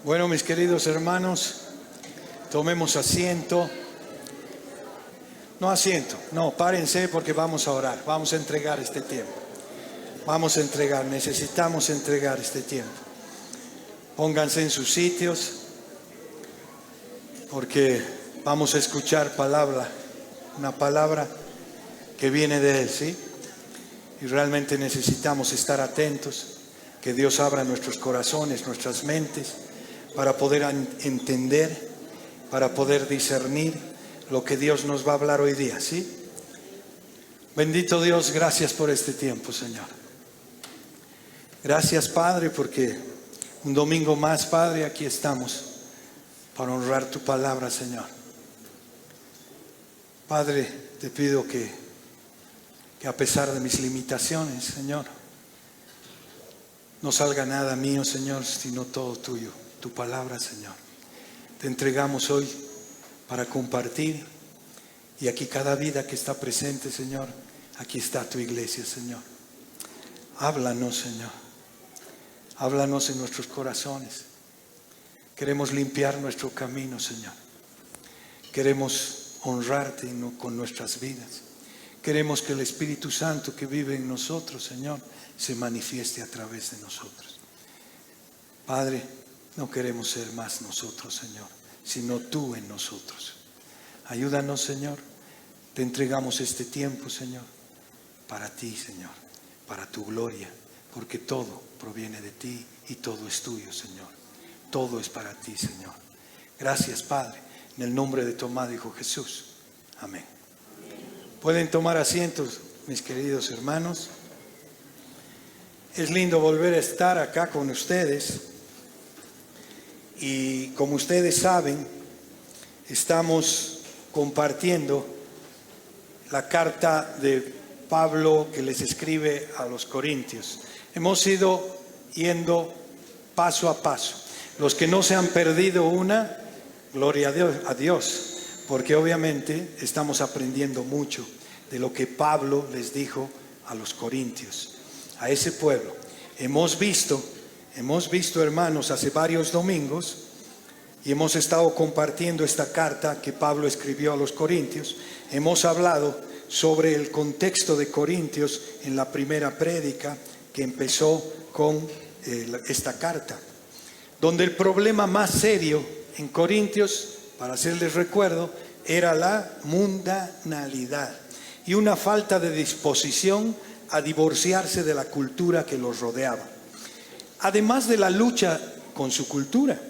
Bueno, mis queridos hermanos, tomemos asiento. No, párense porque vamos a orar, vamos a entregar este tiempo. Necesitamos entregar este tiempo. Pónganse en sus sitios porque vamos a escuchar una palabra que viene de Él, ¿sí? Y realmente necesitamos estar atentos, que Dios abra nuestros corazones, nuestras mentes, para poder entender, para poder discernir lo que Dios nos va a hablar hoy día, ¿sí? Bendito Dios, gracias por este tiempo, Señor. Gracias, Padre, porque un domingo más, Padre, aquí estamos para honrar tu palabra, Señor. Padre, te pido que a pesar de mis limitaciones, Señor, no salga nada mío, Señor, sino todo tuyo, tu palabra, Señor. Te entregamos hoy para compartir, y aquí cada vida que está presente, Señor, aquí está tu iglesia, Señor. Háblanos, Señor. Háblanos en nuestros corazones. Queremos limpiar nuestro camino, Señor. Queremos honrarte con nuestras vidas. Queremos que el Espíritu Santo que vive en nosotros, Señor, se manifieste a través de nosotros. Padre, no queremos ser más nosotros, Señor, sino tú en nosotros. Ayúdanos, Señor. Te entregamos este tiempo, Señor, para ti, Señor, para tu gloria, porque todo proviene de ti y todo es tuyo, Señor. Todo es para ti, Señor. Gracias, Padre, en el nombre de tu amado Hijo Jesús. Amén. Pueden tomar asientos, mis queridos hermanos. Es lindo volver a estar acá con ustedes. Y como ustedes saben, estamos compartiendo la carta de Pablo que les escribe a los Corintios. Hemos ido yendo paso a paso. Los que no se han perdido una, gloria a Dios, porque obviamente estamos aprendiendo mucho de lo que Pablo les dijo a los Corintios, a ese pueblo. Hemos visto, hermanos, hace varios domingos, y hemos estado compartiendo esta carta que Pablo escribió a los Corintios. Hemos hablado sobre el contexto de Corintios en la primera prédica que empezó con esta carta, donde el problema más serio en Corintios, para hacerles recuerdo, era la mundanalidad y una falta de disposición a divorciarse de la cultura que los rodeaba. Además de la lucha con su cultura,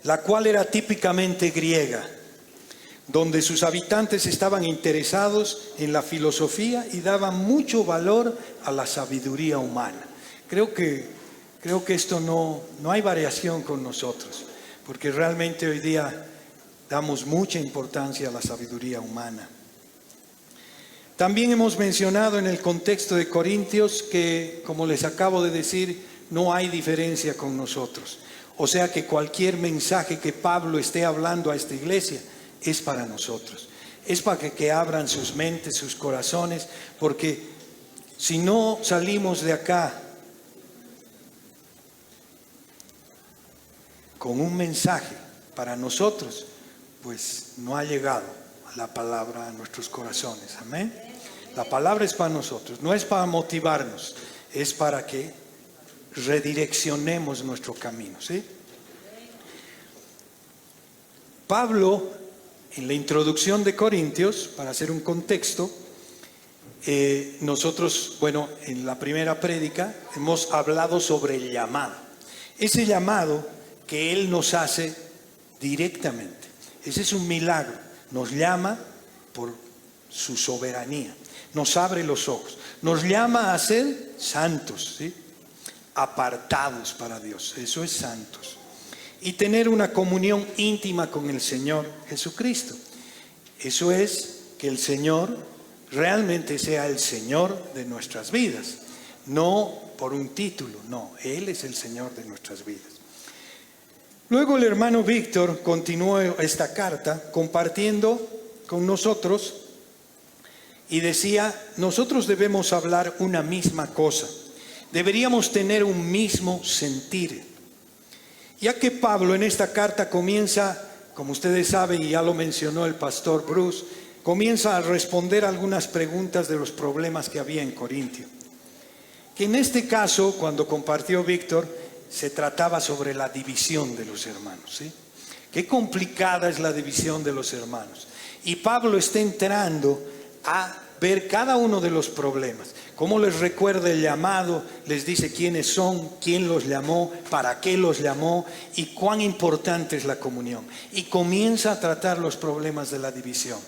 la cual era típicamente griega, donde sus habitantes estaban interesados en la filosofía y daban mucho valor a la sabiduría humana. Creo que esto no hay variación con nosotros, porque realmente hoy día damos mucha importancia a la sabiduría humana. También hemos mencionado en el contexto de Corintios que, como les acabo de decir, no hay diferencia con nosotros. O sea que cualquier mensaje que Pablo esté hablando a esta iglesia es para nosotros. Es para que abran sus mentes, sus corazones, porque si no salimos de acá con un mensaje para nosotros, pues no ha llegado la palabra a nuestros corazones. Amén. La palabra es para nosotros, no es para motivarnos, es para que redireccionemos nuestro camino, ¿sí? Pablo, en la introducción de Corintios, para hacer un contexto, nosotros, en la primera prédica hemos hablado sobre el llamado. Ese llamado que Él nos hace directamente. Ese es un milagro. Nos llama por su soberanía. Nos abre los ojos. Nos llama a ser santos, ¿sí? Apartados para Dios. Eso es santos. Y tener una comunión íntima con el Señor Jesucristo. Eso es que el Señor realmente sea el Señor de nuestras vidas. No por un título, no. Él es el Señor de nuestras vidas. Luego el hermano Víctor continuó esta carta compartiendo con nosotros y decía, nosotros debemos hablar una misma cosa, deberíamos tener un mismo sentir Ya que Pablo en esta carta comienza, como ustedes saben y ya lo mencionó el pastor Bruce, comienza a responder algunas preguntas de los problemas que había en Corintio. Que en este caso, cuando compartió Víctor, se trataba sobre la división de los hermanos, ¿sí? Qué complicada es la división de los hermanos. Y Pablo está entrando a ver cada uno de los problemas. Cómo les recuerda el llamado, les dice quiénes son, quién los llamó, para qué los llamó y cuán importante es la comunión. Y comienza a tratar los problemas de la división.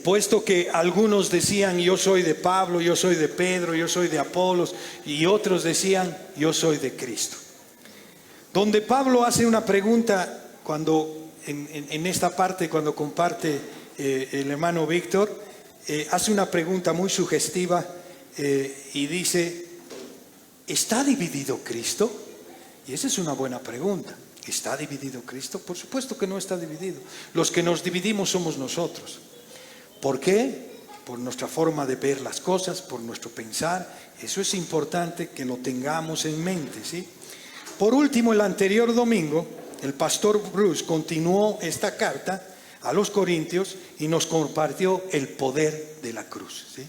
Puesto que algunos decían yo soy de Pablo, yo soy de Pedro, yo soy de Apolos, y otros decían yo soy de Cristo. Donde Pablo hace una pregunta cuando en esta parte, cuando comparte el hermano Víctor, hace una pregunta muy sugestiva y dice, ¿está dividido Cristo? Y esa es una buena pregunta. ¿Está dividido Cristo? Por supuesto que no está dividido. Los que nos dividimos somos nosotros. ¿Por qué? Por nuestra forma de ver las cosas, por nuestro pensar. Eso es importante que lo tengamos en mente, ¿sí? Por último, el anterior domingo, el pastor Bruce continuó esta carta a los Corintios y nos compartió el poder de la cruz, ¿sí?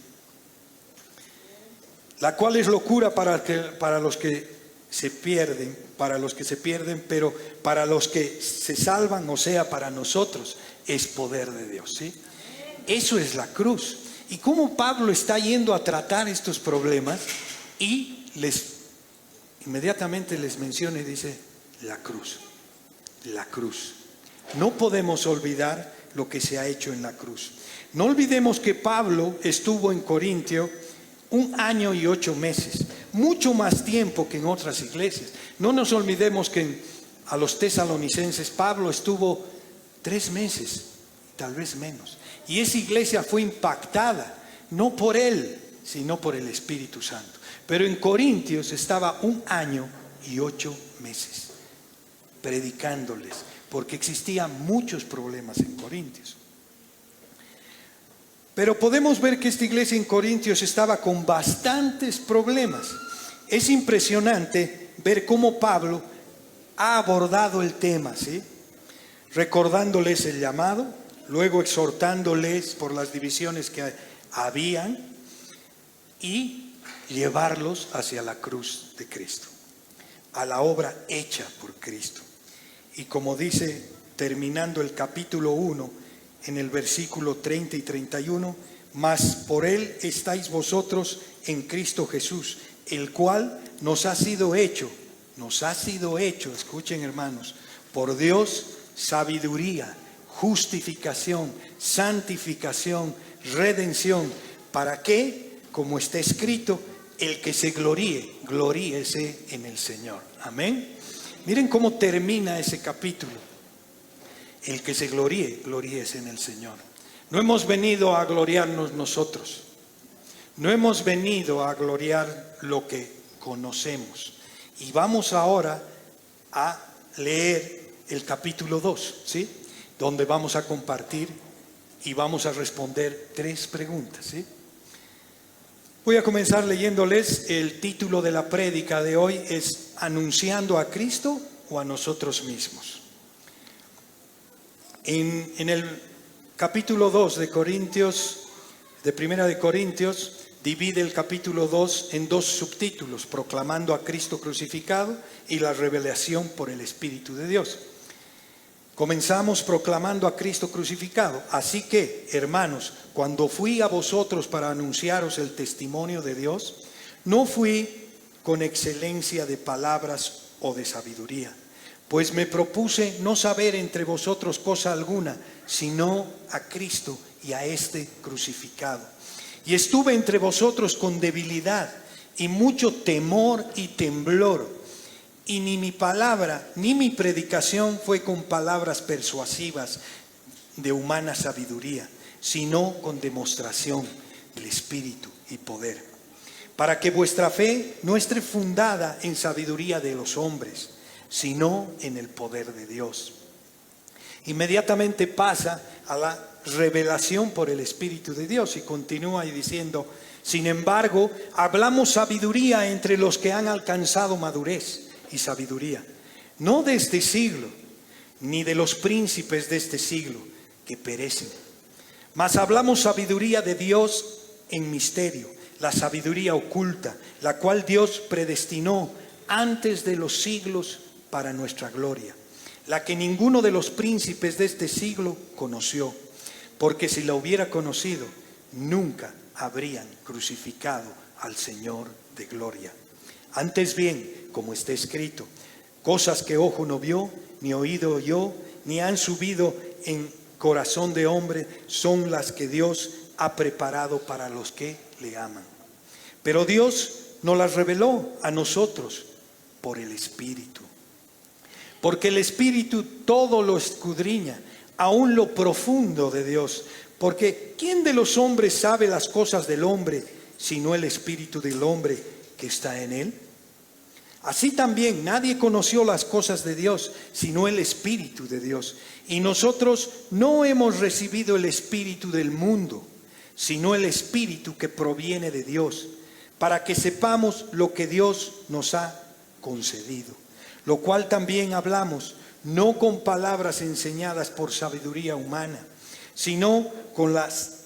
La cual es locura para los que se pierden, pero para los que se salvan, o sea, para nosotros, es poder de Dios, ¿sí? Eso es la cruz. Y cómo Pablo está yendo a tratar estos problemas y inmediatamente les menciona y dice, la cruz, la cruz. No podemos olvidar lo que se ha hecho en la cruz. No olvidemos que Pablo estuvo en Corintio 1 año y 8 meses, mucho más tiempo que en otras iglesias. No nos olvidemos que a los tesalonicenses Pablo estuvo 3 meses, tal vez menos. Y esa iglesia fue impactada, no por él, sino por el Espíritu Santo. Pero en Corintios estaba 1 año y 8 meses predicándoles, porque existían muchos problemas en Corintios. Pero podemos ver que esta iglesia en Corintios estaba con bastantes problemas. Es impresionante ver cómo Pablo ha abordado el tema, ¿sí? Recordándoles el llamado, luego exhortándoles por las divisiones que habían y llevarlos hacia la cruz de Cristo, a la obra hecha por Cristo. Y como dice, terminando el capítulo 1, en el versículo 30 y 31, mas por él estáis vosotros en Cristo Jesús, el cual nos ha sido hecho, escuchen hermanos, por Dios sabiduría, justificación, santificación, redención. ¿Para qué? Como está escrito, el que se gloríe, gloríese en el Señor. Amén. Miren cómo termina ese capítulo. El que se gloríe, gloríese en el Señor. No hemos venido a gloriarnos nosotros. No hemos venido a gloriar lo que conocemos. Y vamos ahora a leer el capítulo 2, ¿sí? Donde vamos a compartir y vamos a responder 3 preguntas, ¿sí? Voy a comenzar leyéndoles el título de la prédica de hoy, es ¿anunciando a Cristo o a nosotros mismos? En el capítulo 2 de Corintios, de Primera de Corintios, divide el capítulo 2 en 2 subtítulos, proclamando a Cristo crucificado y la revelación por el Espíritu de Dios. Comenzamos proclamando a Cristo crucificado. Así que, hermanos, cuando fui a vosotros para anunciaros el testimonio de Dios, no fui con excelencia de palabras o de sabiduría, pues me propuse no saber entre vosotros cosa alguna, sino a Cristo y a este crucificado. Y estuve entre vosotros con debilidad y mucho temor y temblor. Y ni mi palabra ni mi predicación fue con palabras persuasivas de humana sabiduría, sino con demostración del Espíritu y poder, para que vuestra fe no esté fundada en sabiduría de los hombres, sino en el poder de Dios. Inmediatamente pasa a la revelación por el Espíritu de Dios y continúa y diciendo, sin embargo, hablamos sabiduría entre los que han alcanzado madurez y sabiduría, no de este siglo, ni de los príncipes de este siglo que perecen. Mas hablamos sabiduría de Dios en misterio, la sabiduría oculta, la cual Dios predestinó antes de los siglos para nuestra gloria, la que ninguno de los príncipes de este siglo conoció, porque si la hubiera conocido, nunca habrían crucificado al Señor de gloria. Antes bien, como está escrito, cosas que ojo no vio, ni oído oyó, ni han subido en corazón de hombre, son las que Dios ha preparado para los que le aman. Pero Dios nos las reveló a nosotros por el Espíritu. Porque el Espíritu todo lo escudriña, aún lo profundo de Dios. Porque ¿quién de los hombres sabe las cosas del hombre, sino el Espíritu del hombre que está en él? Así también nadie conoció las cosas de Dios, sino el Espíritu de Dios. Y nosotros no hemos recibido el Espíritu del mundo, sino el Espíritu que proviene de Dios, para que sepamos lo que Dios nos ha concedido. Lo cual también hablamos, no con palabras enseñadas por sabiduría humana, sino con las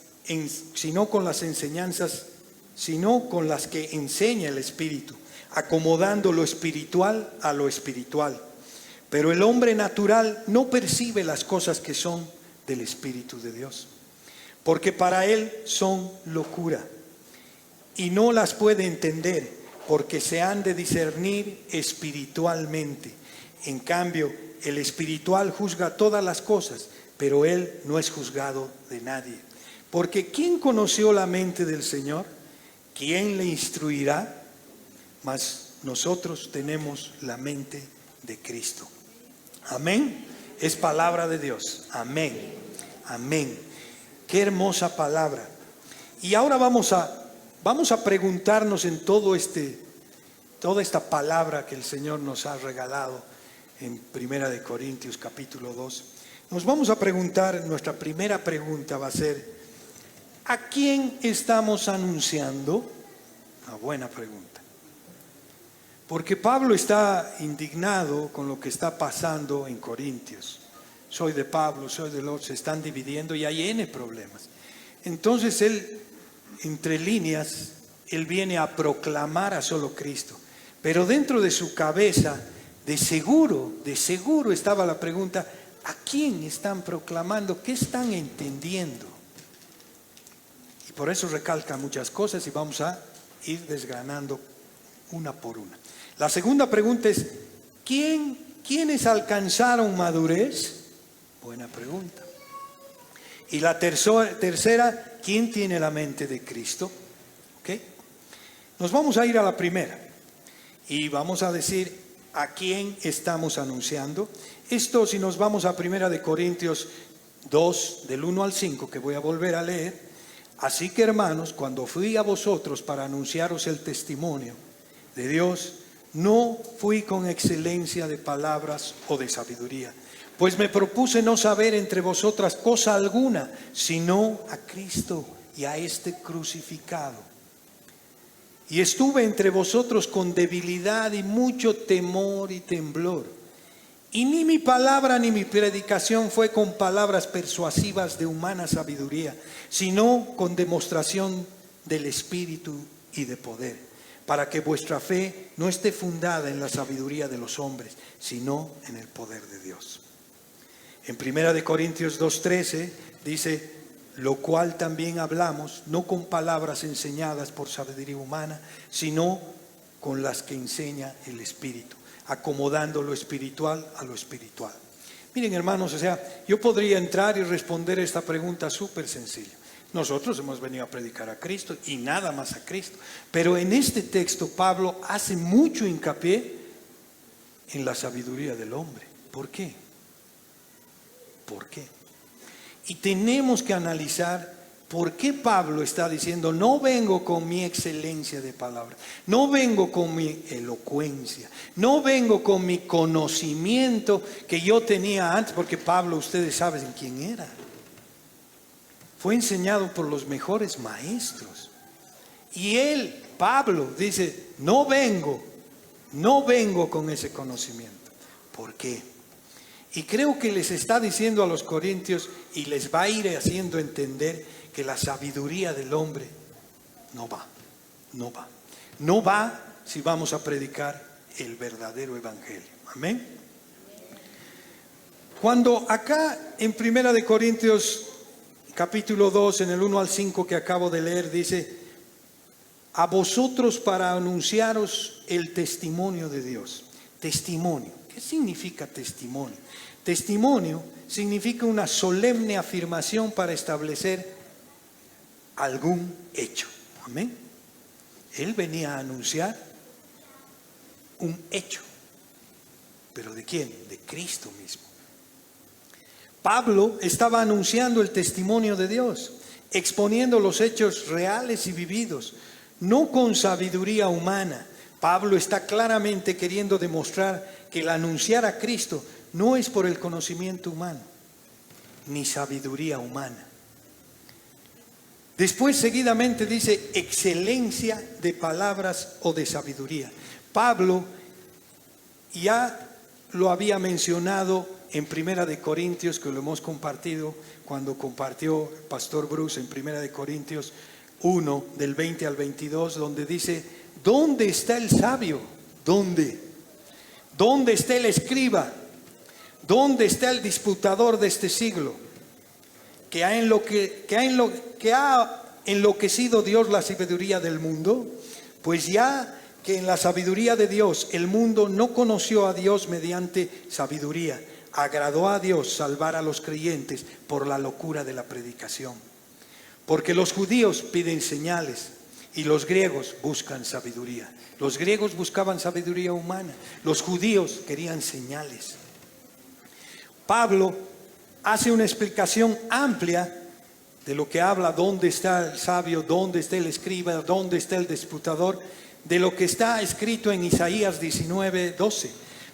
que enseña el Espíritu, acomodando lo espiritual a lo espiritual. Pero el hombre natural no percibe las cosas que son del Espíritu de Dios, porque para él son locura, y no las puede entender, porque se han de discernir espiritualmente. En cambio, el espiritual juzga todas las cosas, pero él no es juzgado de nadie. Porque ¿quién conoció la mente del Señor? ¿Quién le instruirá? Mas nosotros tenemos la mente de Cristo. Amén. Es palabra de Dios. Amén. Amén. Qué hermosa palabra. Y ahora vamos a preguntarnos en toda esta palabra que el Señor nos ha regalado en Primera de Corintios capítulo 2. Nos vamos a preguntar, nuestra primera pregunta va a ser, ¿a quién estamos anunciando? Una buena pregunta. Porque Pablo está indignado con lo que está pasando en Corintios. Soy de Pablo, soy de los, se están dividiendo y hay N problemas. Entonces él, entre líneas, él viene a proclamar a solo Cristo. Pero dentro de su cabeza, de seguro estaba la pregunta, ¿a quién están proclamando? ¿Qué están entendiendo? Y por eso recalca muchas cosas y vamos a ir desgranando una por una. La segunda pregunta es, ¿quiénes alcanzaron madurez? Buena pregunta. Y la tercera, ¿quién tiene la mente de Cristo? ¿Okay? Nos vamos a ir a la primera y vamos a decir a quién estamos anunciando. Esto si nos vamos a Primera de Corintios 2, del 1 al 5, que voy a volver a leer. Así que hermanos, cuando fui a vosotros para anunciaros el testimonio de Dios, no fui con excelencia de palabras o de sabiduría, pues me propuse no saber entre vosotras cosa alguna, sino a Cristo y a este crucificado. Y estuve entre vosotros con debilidad y mucho temor y temblor. Y ni mi palabra ni mi predicación fue con palabras persuasivas de humana sabiduría, sino con demostración del Espíritu y de poder, para que vuestra fe no esté fundada en la sabiduría de los hombres, sino en el poder de Dios. En 1 Corintios 2:13 dice, lo cual también hablamos, no con palabras enseñadas por sabiduría humana, sino con las que enseña el Espíritu, acomodando lo espiritual a lo espiritual. Miren, hermanos, yo podría entrar y responder esta pregunta súper sencilla. Nosotros hemos venido a predicar a Cristo y nada más a Cristo. Pero en este texto Pablo hace mucho hincapié en la sabiduría del hombre. ¿Por qué? ¿Por qué? Y tenemos que analizar por qué Pablo está diciendo, no vengo con mi excelencia de palabra, no vengo con mi elocuencia, no vengo con mi conocimiento que yo tenía antes, porque Pablo, ustedes saben quién era. Fue enseñado por los mejores maestros. Y él, Pablo, dice, no vengo No vengo con ese conocimiento. ¿Por qué? Y creo que les está diciendo a los corintios y les va a ir haciendo entender que la sabiduría del hombre no va. No va si vamos a predicar el verdadero evangelio. Amén. Cuando acá en 1 Corintios capítulo 2, en el 1 al 5 que acabo de leer, dice: a vosotros para anunciaros el testimonio de Dios. Testimonio. ¿Qué significa testimonio? Testimonio significa una solemne afirmación para establecer algún hecho. Amén. Él venía a anunciar un hecho. ¿Pero de quién? De Cristo mismo. Pablo estaba anunciando el testimonio de Dios, exponiendo los hechos reales y vividos, no con sabiduría humana. Pablo está claramente queriendo demostrar que el anunciar a Cristo no es por el conocimiento humano, ni sabiduría humana. Después seguidamente dice excelencia de palabras o de sabiduría. Pablo ya lo había mencionado en 1 Corintios, que lo hemos compartido cuando compartió el pastor Bruce en 1 Corintios 1, del 20 al 22, donde dice: ¿dónde está el sabio? ¿Dónde? ¿Dónde está el escriba? ¿Dónde está el disputador de este siglo? Que ha enloquecido Dios la sabiduría del mundo. Pues ya que en la sabiduría de Dios el mundo no conoció a Dios mediante sabiduría, agradó a Dios salvar a los creyentes por la locura de la predicación. Porque los judíos piden señales y los griegos buscan sabiduría. Los griegos buscaban sabiduría humana, los judíos querían señales. Pablo hace una explicación amplia de lo que habla: dónde está el sabio, dónde está el escriba, dónde está el disputador, de lo que está escrito en Isaías 19:12,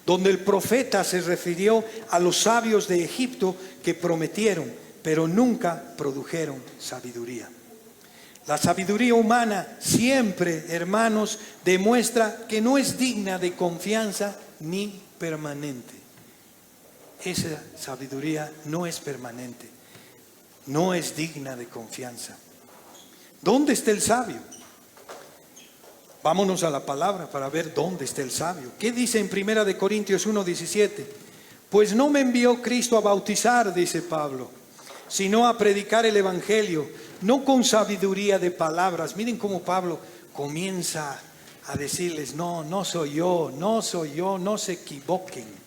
donde el profeta se refirió a los sabios de Egipto que prometieron, pero nunca produjeron sabiduría. La sabiduría humana siempre, hermanos, demuestra que no es digna de confianza ni permanente. Esa sabiduría no es permanente, no es digna de confianza. ¿Dónde está el sabio? Vámonos a la palabra para ver dónde está el sabio. ¿Qué dice en 1 Corintios 1:17? Pues no me envió Cristo a bautizar, dice Pablo, sino a predicar el evangelio, no con sabiduría de palabras. Miren cómo Pablo comienza a decirles: no soy yo, no se equivoquen.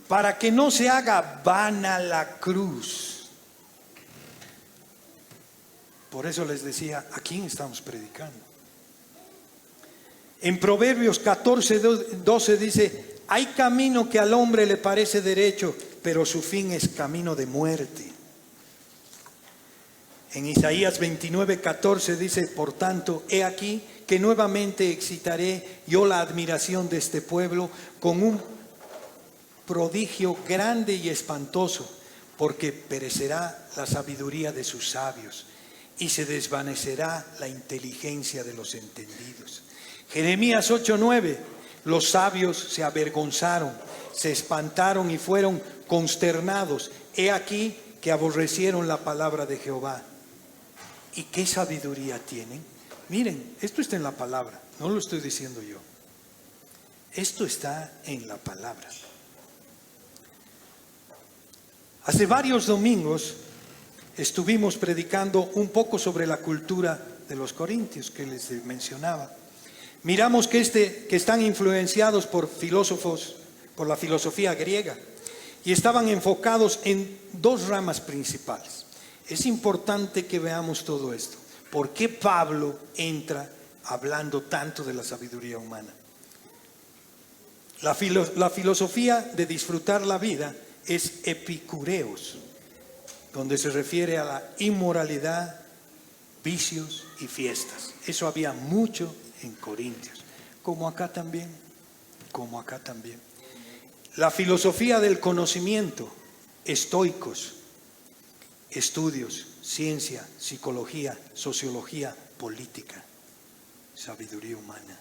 Para que no se haga vana la cruz. Por eso les decía, ¿a quién estamos predicando? En Proverbios 14:12 dice: hay camino que al hombre le parece derecho, pero su fin es camino de muerte. En Isaías 29:14 dice: por tanto, he aquí que nuevamente excitaré yo la admiración de este pueblo con un prodigio grande y espantoso, porque perecerá la sabiduría de sus sabios y se desvanecerá la inteligencia de los entendidos. Jeremías 8:9: los sabios se avergonzaron, se espantaron y fueron consternados. He aquí que aborrecieron la palabra de Jehová. ¿Y qué sabiduría tienen? Miren, esto está en la palabra, no lo estoy diciendo yo. Esto está en la palabra. Hace varios domingos estuvimos predicando un poco sobre la cultura de los corintios que les mencionaba. Miramos que están influenciados por filósofos, por la filosofía griega, y estaban enfocados en dos ramas principales. Es importante que veamos todo esto. ¿Por qué Pablo entra hablando tanto de la sabiduría humana? La filosofía de disfrutar la vida es epicureos, donde se refiere a la inmoralidad, vicios y fiestas. Eso había mucho en Corintios, como acá también. La filosofía del conocimiento, estoicos, estudios, ciencia, psicología, sociología, política, sabiduría humana.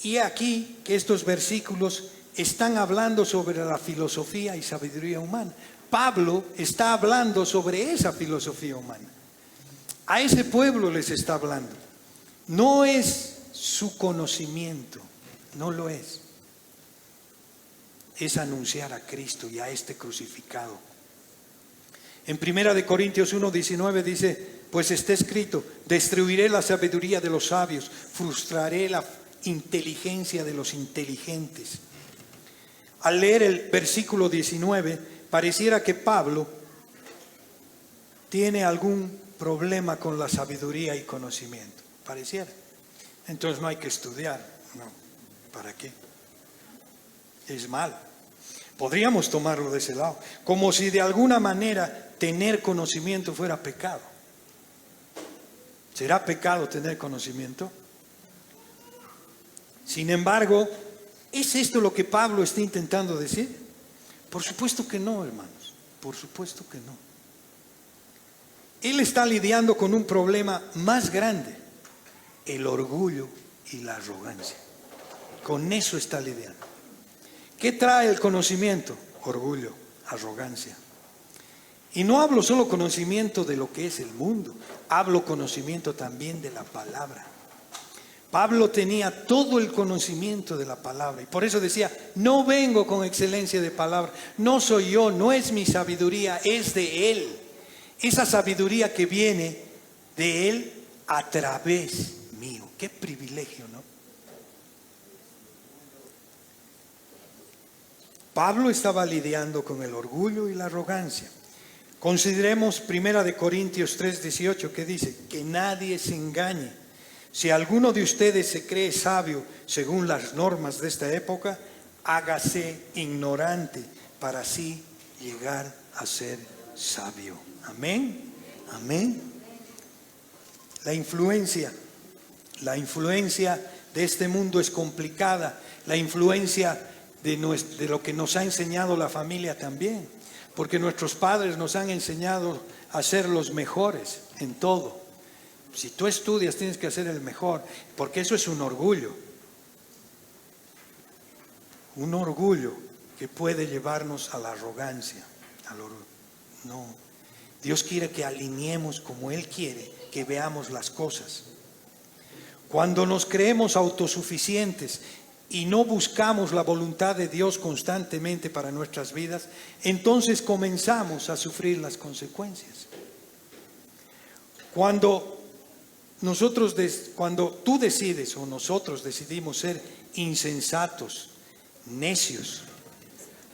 Y aquí que estos versículos están hablando sobre la filosofía y sabiduría humana. Pablo está hablando sobre esa filosofía humana. A ese pueblo les está hablando. No es su conocimiento, no lo es. Es anunciar a Cristo y a este crucificado. En 1 Corintios 1:19 dice, pues está escrito, destruiré la sabiduría de los sabios, frustraré la inteligencia de los inteligentes. Al leer el versículo 19, pareciera que Pablo tiene algún problema con la sabiduría y conocimiento. Pareciera. Entonces no hay que estudiar. No, ¿para qué? Es mal. Podríamos tomarlo de ese lado, como si de alguna manera tener conocimiento fuera pecado. ¿Será pecado tener conocimiento? Sin embargo, ¿es esto lo que Pablo está intentando decir? Por supuesto que no, hermanos. Por supuesto que no. Él está lidiando con un problema más grande, el orgullo y la arrogancia. Con eso está lidiando. ¿Qué trae el conocimiento? Orgullo, arrogancia. Y no hablo solo conocimiento de lo que es el mundo, hablo conocimiento también de la palabra. Pablo tenía todo el conocimiento de la palabra y por eso decía, no vengo con excelencia de palabra, no soy yo, no es mi sabiduría, es de Él. Esa sabiduría que viene de Él a través mío. Qué privilegio, ¿no? Pablo estaba lidiando con el orgullo y la arrogancia. Consideremos 1 Corintios 3:18 que dice, que nadie se engañe. Si alguno de ustedes se cree sabio según las normas de esta época, hágase ignorante para así llegar a ser sabio. Amén. Amén. La influencia de este mundo es complicada. La influencia de lo que nos ha enseñado la familia también. Porque nuestros padres nos han enseñado a ser los mejores en todo. Si tú estudias tienes que ser el mejor, porque eso es un orgullo. Un orgullo que puede llevarnos a la arrogancia. No. Dios quiere que alineemos como Él quiere, que veamos las cosas. Cuando nos creemos autosuficientes y no buscamos la voluntad de Dios constantemente para nuestras vidas, entonces comenzamos a sufrir las consecuencias. Cuando tú decides o nosotros decidimos ser insensatos, necios,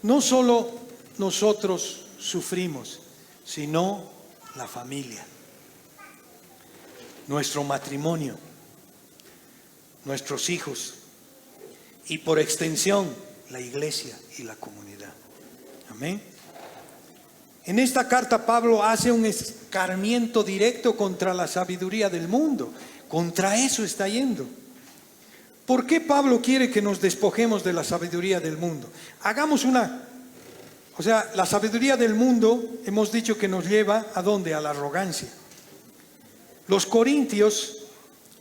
no solo nosotros sufrimos, sino la familia, nuestro matrimonio, nuestros hijos y por extensión la iglesia y la comunidad. Amén. En esta carta Pablo hace un escarmiento directo contra la sabiduría del mundo. Contra eso está yendo. ¿Por qué Pablo quiere que nos despojemos de la sabiduría del mundo? La sabiduría del mundo hemos dicho que nos lleva ¿a dónde? A la arrogancia. Los corintios,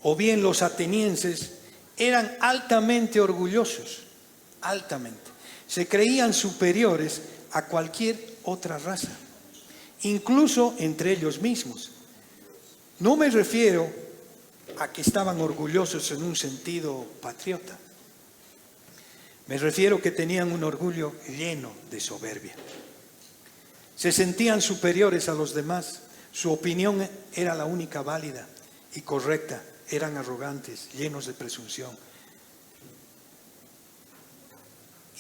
o bien los atenienses, eran altamente orgullosos, altamente. Se creían superiores a cualquier otra raza, incluso entre ellos mismos. No me refiero a que estaban orgullosos en un sentido patriota. Me refiero que tenían un orgullo lleno de soberbia. Se sentían superiores a los demás. Su opinión era la única válida y correcta. Eran arrogantes, llenos de presunción.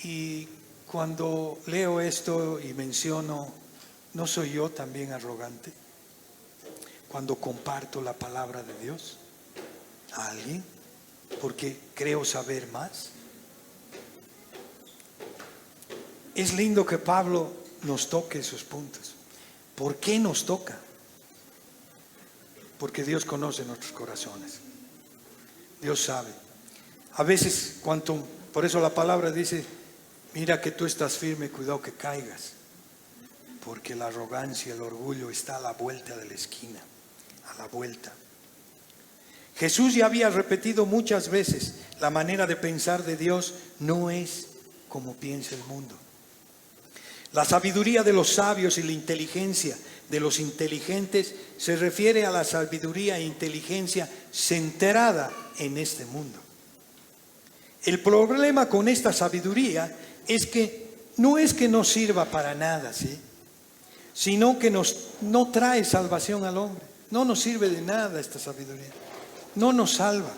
Y cuando leo esto y menciono, ¿no soy yo también arrogante? Cuando comparto la palabra de Dios a alguien, porque creo saber más. Es lindo que Pablo nos toque esos puntos. ¿Por qué nos toca? Porque Dios conoce nuestros corazones. Dios sabe. A veces, por eso la palabra dice, mira que tú estás firme, cuidado que caigas. Porque la arrogancia, el orgullo está a la vuelta de la esquina, a la vuelta. Jesús ya había repetido muchas veces, la manera de pensar de Dios no es como piensa el mundo. La sabiduría de los sabios y la inteligencia de los inteligentes se refiere a la sabiduría e inteligencia centrada en este mundo. El problema con esta sabiduría es que no sirva para nada, ¿sí? Sino que no trae salvación al hombre. No nos sirve de nada esta sabiduría. No nos salva.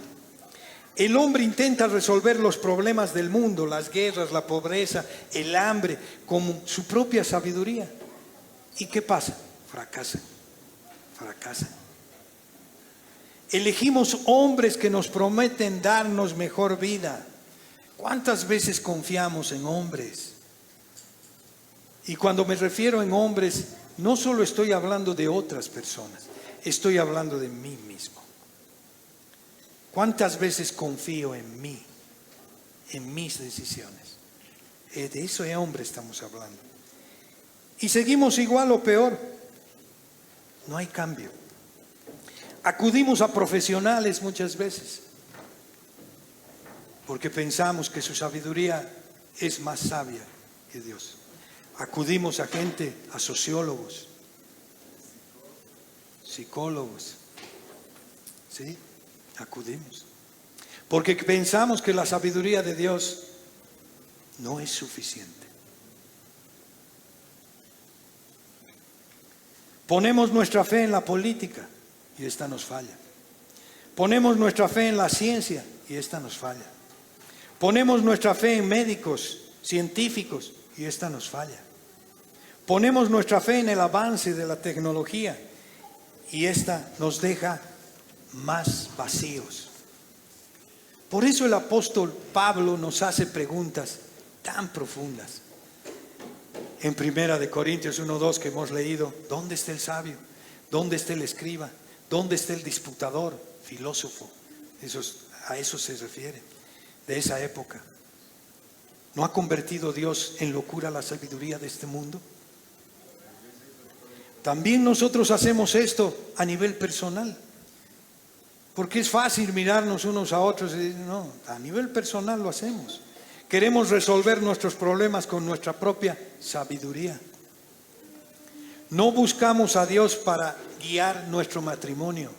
El hombre intenta resolver los problemas del mundo, las guerras, la pobreza, el hambre, con su propia sabiduría. ¿Y qué pasa? Fracasan. Elegimos hombres que nos prometen darnos mejor vida. ¿Cuántas veces confiamos en hombres? Y cuando me refiero en hombres, no solo estoy hablando de otras personas, estoy hablando de mí mismo. ¿Cuántas veces confío en mí, en mis decisiones? De eso de hombre estamos hablando. Y seguimos igual o peor. No hay cambio. Acudimos a profesionales muchas veces porque pensamos que su sabiduría es más sabia que Dios. Acudimos a gente, a sociólogos, psicólogos, ¿sí? Acudimos. Porque pensamos que la sabiduría de Dios no es suficiente. Ponemos nuestra fe en la política y esta nos falla. Ponemos nuestra fe en la ciencia y esta nos falla. Ponemos nuestra fe en médicos, científicos y esta nos falla. Ponemos nuestra fe en el avance de la tecnología y esta nos deja más vacíos. Por eso el apóstol Pablo nos hace preguntas tan profundas. En 1 Corintios 1:2 que hemos leído, ¿dónde está el sabio? ¿Dónde está el escriba? ¿Dónde está el disputador, filósofo? A eso se refiere, de esa época. ¿No ha convertido Dios en locura la sabiduría de este mundo? También nosotros hacemos esto a nivel personal. Porque es fácil mirarnos unos a otros y decir, no, a nivel personal lo hacemos. Queremos resolver nuestros problemas con nuestra propia sabiduría. No buscamos a Dios para guiar nuestro matrimonio,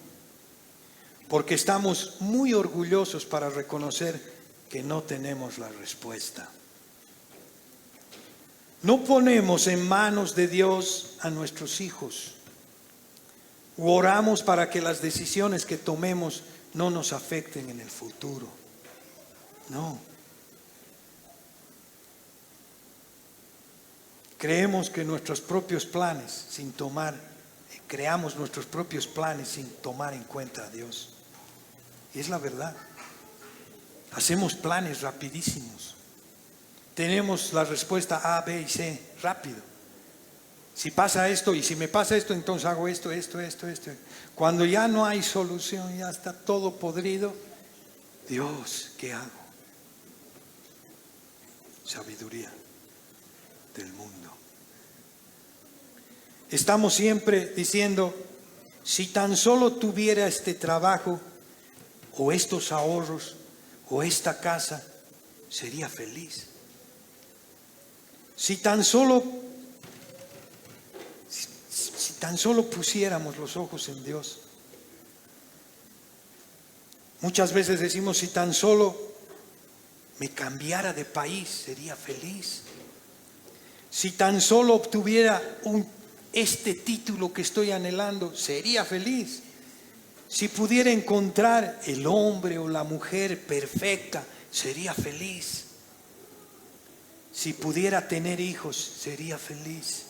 porque estamos muy orgullosos para reconocer que no tenemos la respuesta. No ponemos en manos de Dios a nuestros hijos. O oramos para que las decisiones que tomemos no nos afecten en el futuro. No. Creemos que nuestros propios planes creamos nuestros propios planes sin tomar en cuenta a Dios. Y es la verdad. Hacemos planes rapidísimos. Tenemos la respuesta A, B y C rápido. Si pasa esto y si me pasa esto, entonces hago esto. Cuando ya no hay solución, ya está todo podrido. Dios, ¿qué hago? Sabiduría del mundo. Estamos siempre diciendo, si tan solo tuviera este trabajo, o estos ahorros, o esta casa, sería feliz. Si tan solo pusiéramos los ojos en Dios. Muchas veces decimos, si tan solo me cambiara de país, sería feliz. Si tan solo obtuviera este título que estoy anhelando, sería feliz. Si pudiera encontrar el hombre o la mujer perfecta, sería feliz. Si pudiera tener hijos, sería feliz.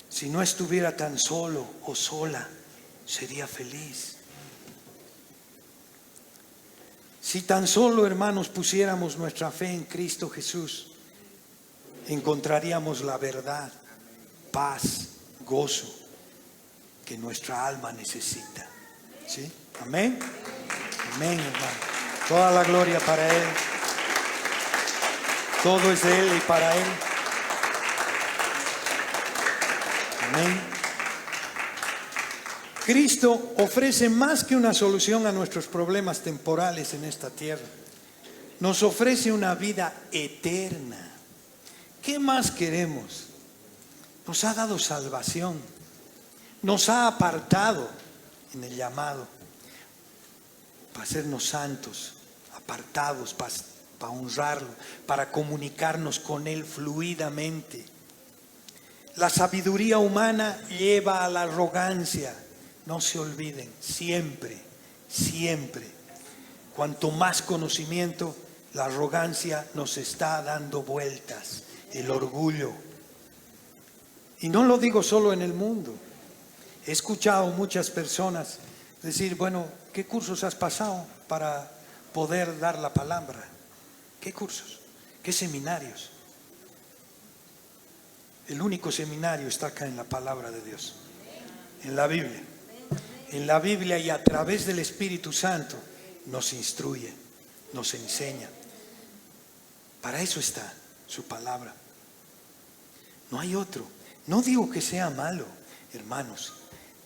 Si no estuviera tan solo o sola, sería feliz. Si tan solo, hermanos, pusiéramos nuestra fe en Cristo Jesús, encontraríamos la verdad, paz, gozo que nuestra alma necesita. ¿Sí? Amén. Amén, hermano. Toda la gloria para Él. Todo es de Él y para Él. Amén. Cristo ofrece más que una solución a nuestros problemas temporales en esta tierra. Nos ofrece una vida eterna. ¿Qué más queremos? Nos ha dado salvación. Nos ha apartado en el llamado para hacernos santos, apartados para honrarlo, para comunicarnos con Él fluidamente. La sabiduría humana lleva a la arrogancia. No se olviden, siempre, siempre. Cuanto más conocimiento, la arrogancia nos está dando vueltas, el orgullo. Y no lo digo solo en el mundo. He escuchado muchas personas decir, bueno, ¿qué cursos has pasado para poder dar la palabra? ¿Qué cursos? ¿Qué seminarios? El único seminario está acá en la palabra de Dios, en la Biblia. En la Biblia y a través del Espíritu Santo nos instruye, nos enseña. Para eso está su palabra. No hay otro. No digo que sea malo, hermanos.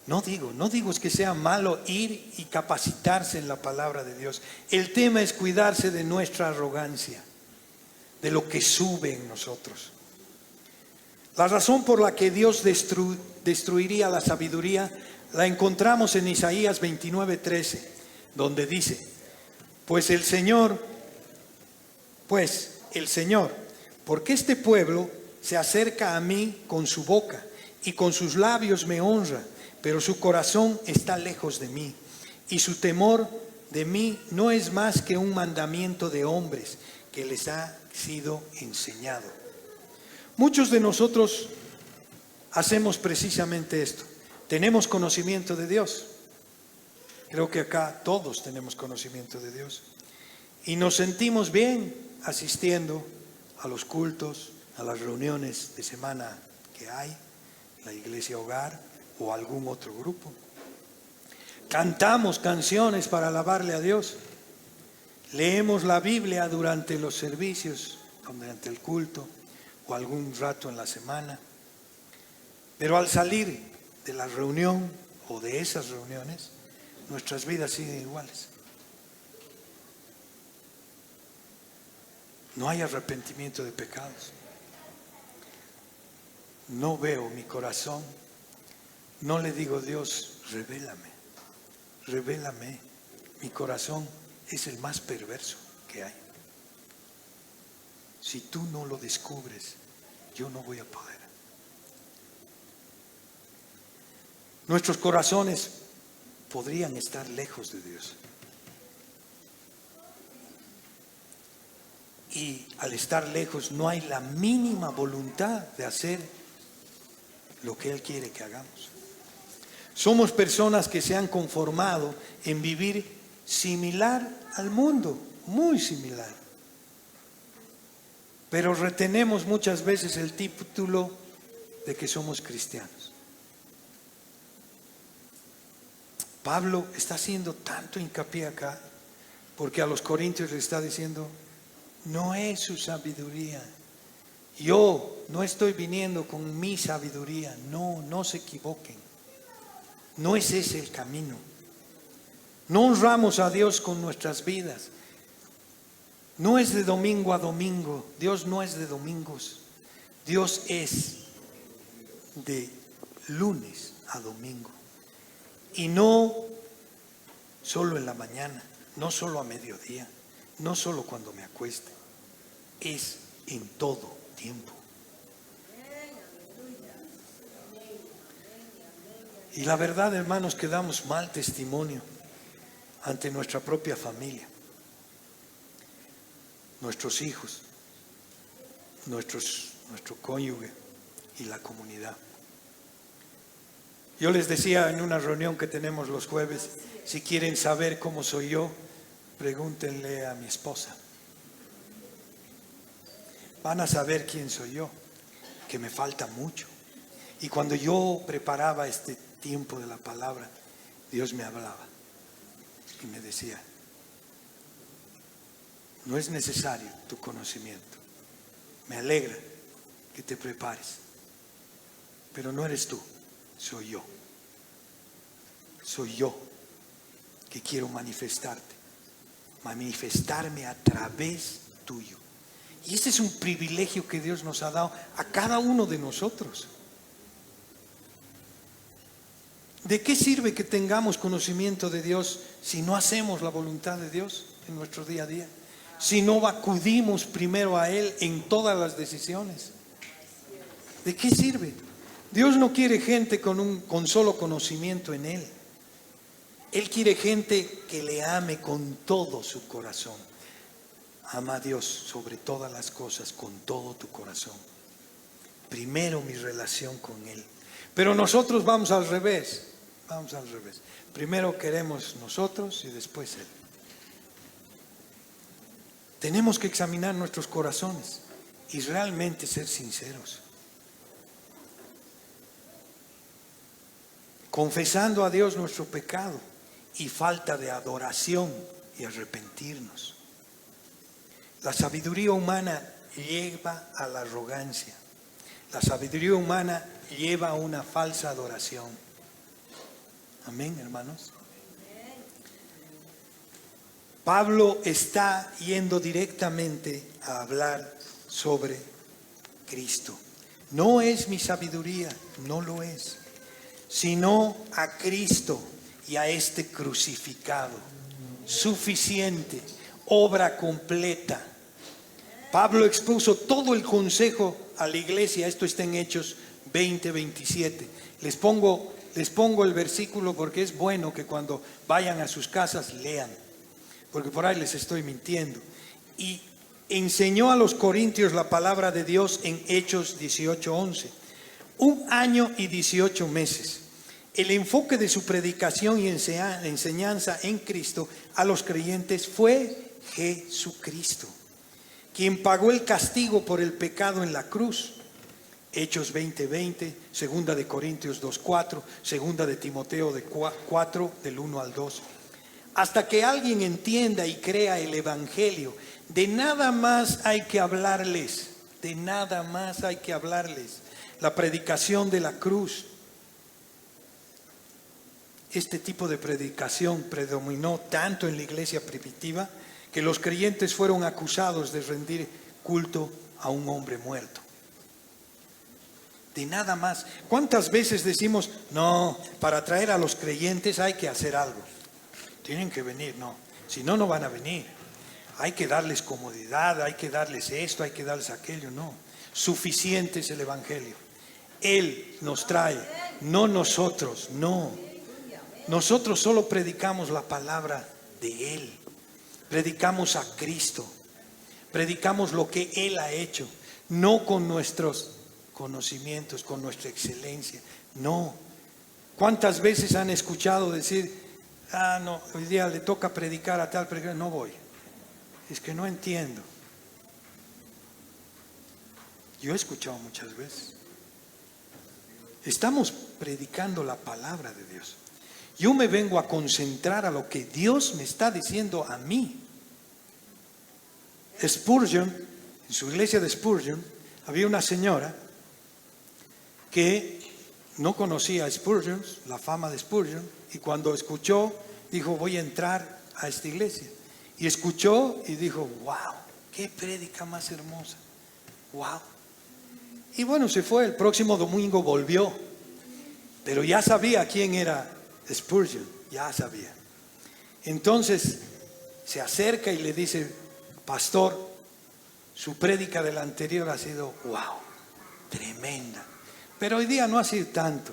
No digo que sea malo ir y capacitarse en la palabra de Dios. El tema es cuidarse de nuestra arrogancia, de lo que sube en nosotros. La razón por la que Dios destruiría la sabiduría la encontramos en Isaías 29:13, donde dice, pues el Señor, porque este pueblo se acerca a mí con su boca y con sus labios me honra, pero su corazón está lejos de mí y su temor de mí no es más que un mandamiento de hombres que les ha sido enseñado. Muchos de nosotros hacemos precisamente esto. Tenemos conocimiento de Dios. Creo que acá todos tenemos conocimiento de Dios. Y nos sentimos bien asistiendo a los cultos, a las reuniones de semana que hay, la iglesia hogar o algún otro grupo. Cantamos canciones para alabarle a Dios. Leemos la Biblia durante los servicios, durante el culto o algún rato en la semana. Pero al salir de la reunión o de esas reuniones, nuestras vidas siguen iguales. No hay arrepentimiento de pecados. No veo mi corazón. No le digo, Dios, revélame. Mi corazón es el más perverso que hay. Si tú no lo descubres, yo no voy a poder. Nuestros corazones podrían estar lejos de Dios. Y al estar lejos no hay la mínima voluntad de hacer lo que Él quiere que hagamos. Somos personas que se han conformado en vivir similar al mundo, muy similar. Pero retenemos muchas veces el título de que somos cristianos. Pablo está haciendo tanto hincapié acá, porque a los corintios le está diciendo, no es su sabiduría. Yo no estoy viniendo con mi sabiduría. No se equivoquen. No es ese el camino. No honramos a Dios con nuestras vidas. No es de domingo a domingo. Dios no es de domingos. Dios es de lunes a domingo. Y no solo en la mañana, no solo a mediodía, no solo cuando me acueste. Es en todo tiempo. Y la verdad, hermanos, que damos mal testimonio ante nuestra propia familia, nuestros hijos, nuestro cónyuge y la comunidad. Yo les decía en una reunión que tenemos los jueves, si quieren saber cómo soy yo, pregúntenle a mi esposa. Van a saber quién soy yo, que me falta mucho. Y cuando yo preparaba este tiempo de la palabra, Dios me hablaba y me decía, no es necesario tu conocimiento. Me alegra que te prepares, pero no eres tú, soy yo. soy yo que quiero manifestarme a través tuyo. Y ese es un privilegio que Dios nos ha dado a cada uno de nosotros. ¿De qué sirve que tengamos conocimiento de Dios si no hacemos la voluntad de Dios en nuestro día a día? Si no acudimos primero a Él en todas las decisiones. ¿De qué sirve? Dios no quiere gente con solo conocimiento en Él. Él quiere gente que le ame con todo su corazón. Ama a Dios sobre todas las cosas con todo tu corazón. Primero mi relación con Él. Pero nosotros vamos al revés. Primero queremos nosotros y después Él. Tenemos que examinar nuestros corazones y realmente ser sinceros. Confesando a Dios nuestro pecado y falta de adoración y arrepentirnos. La sabiduría humana lleva a la arrogancia. La sabiduría humana lleva a una falsa adoración. Amén, hermanos. Pablo está yendo directamente a hablar sobre Cristo. No es mi sabiduría, no lo es, sino a Cristo y a este crucificado. Suficiente, obra completa. Pablo expuso todo el consejo a la iglesia. Esto está en Hechos 20:27. Les pongo el versículo porque es bueno que cuando vayan a sus casas lean, porque por ahí les estoy mintiendo. Y enseñó a los corintios la palabra de Dios en Hechos 18:11. 1 año y 18 meses. El enfoque de su predicación y enseñanza en Cristo a los creyentes fue Jesucristo, quien pagó el castigo por el pecado en la cruz. Hechos 20:20, 2 de Corintios 2:4, 2 de Timoteo 4, del 1 al 2. Hasta que alguien entienda y crea el Evangelio, de nada más hay que hablarles, la predicación de la cruz. Este tipo de predicación predominó tanto en la iglesia primitiva que los creyentes fueron acusados de rendir culto a un hombre muerto. De nada más. ¿Cuántas veces decimos, no, para atraer a los creyentes hay que hacer algo? Tienen que venir, no. Si no, no van a venir. Hay que darles comodidad, hay que darles esto, hay que darles aquello, no. Suficiente es el Evangelio. Él nos trae, no nosotros, no. Nosotros solo predicamos la palabra de Él. Predicamos a Cristo. Predicamos lo que Él ha hecho, no con nuestros conocimientos, con nuestra excelencia, no. ¿Cuántas veces han escuchado decir, no, hoy día le toca predicar a tal predicador? No voy, es que no entiendo. Yo he escuchado muchas veces. Estamos predicando la palabra de Dios. Yo me vengo a concentrar a lo que Dios me está diciendo a mí. Spurgeon, en su iglesia de Spurgeon, había una señora que no conocía a Spurgeon, la fama de Spurgeon, y cuando escuchó, dijo, voy a entrar a esta iglesia. Y escuchó y dijo, wow, qué prédica más hermosa, wow. Y bueno, se fue, el próximo domingo volvió, pero ya sabía quién era Spurgeon, ya sabía. Entonces se acerca y le dice, pastor, su prédica del anterior ha sido, wow, tremenda. Pero hoy día no ha sido tanto.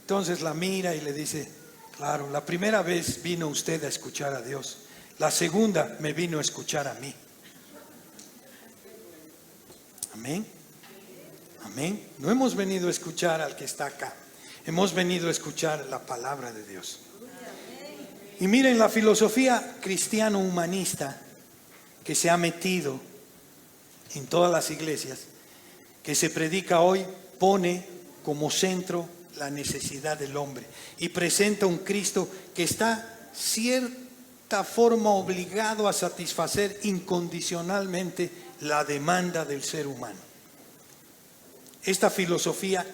Entonces la mira y le dice, claro, la primera vez vino usted a escuchar a Dios. La segunda me vino a escuchar a mí. Amén. Amén. No hemos venido a escuchar al que está acá. Hemos venido a escuchar la palabra de Dios. Y miren, la filosofía cristiano-humanista que se ha metido en todas las iglesias, que se predica hoy, pone como centro la necesidad del hombre y presenta un Cristo que está cierta forma obligado a satisfacer incondicionalmente la demanda del ser humano. Esta filosofía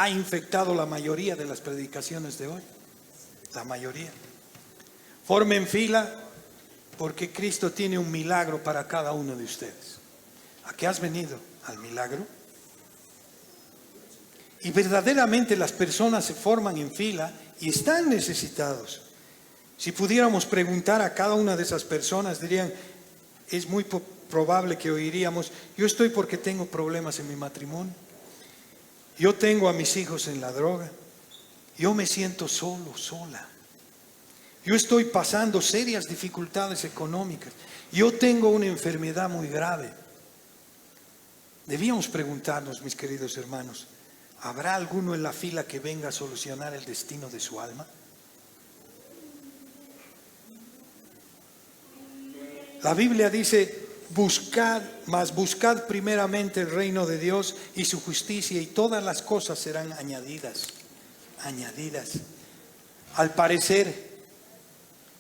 ha infectado la mayoría de las predicaciones de hoy. La mayoría. Formen fila porque Cristo tiene un milagro para cada uno de ustedes. ¿A qué has venido? ¿Al milagro? Y verdaderamente las personas se forman en fila y están necesitados. Si pudiéramos preguntar a cada una de esas personas, dirían, es muy probable que oiríamos, yo estoy porque tengo problemas en mi matrimonio, yo tengo a mis hijos en la droga, yo me siento solo, sola, yo estoy pasando serias dificultades económicas, yo tengo una enfermedad muy grave. Debíamos preguntarnos, mis queridos hermanos, ¿habrá alguno en la fila que venga a solucionar el destino de su alma? La Biblia dice, buscad primeramente el reino de Dios y su justicia, y todas las cosas serán añadidas. Al parecer,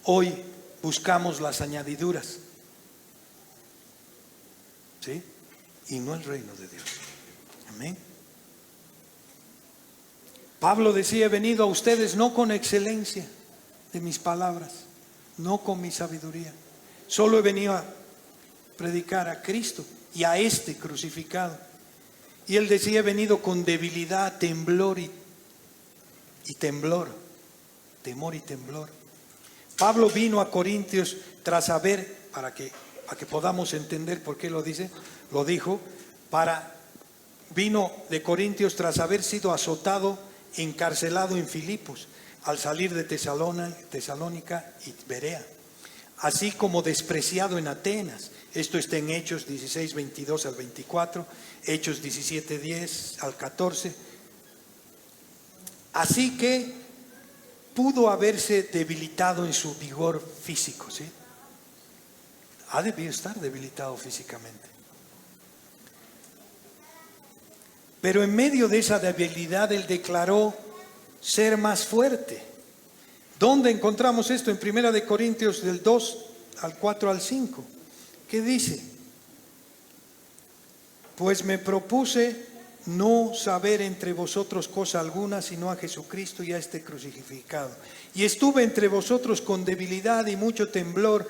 hoy buscamos las añadiduras, ¿sí? Y no el reino de Dios. Amén. Pablo decía, he venido a ustedes no con excelencia de mis palabras, no con mi sabiduría. Solo he venido a predicar a Cristo y a este crucificado. Y él decía, he venido con debilidad, temblor y temblor. Temor y temblor. Pablo vino a Corintios tras saber, para que podamos entender por qué lo dijo, vino de Corintios tras haber sido azotado, encarcelado en Filipos, al salir de Tesalónica y Berea, así como despreciado en Atenas. Esto está en Hechos 16, 22 al 24, Hechos 17, 10 al 14. Así que pudo haberse debilitado en su vigor físico, ¿sí? Ha debido estar debilitado físicamente. Pero en medio de esa debilidad, él declaró ser más fuerte. ¿Dónde encontramos esto? En 1 Corintios del 2 al 4 al 5. ¿Qué dice? Pues me propuse no saber entre vosotros cosa alguna, sino a Jesucristo y a este crucificado. Y estuve entre vosotros con debilidad y mucho temor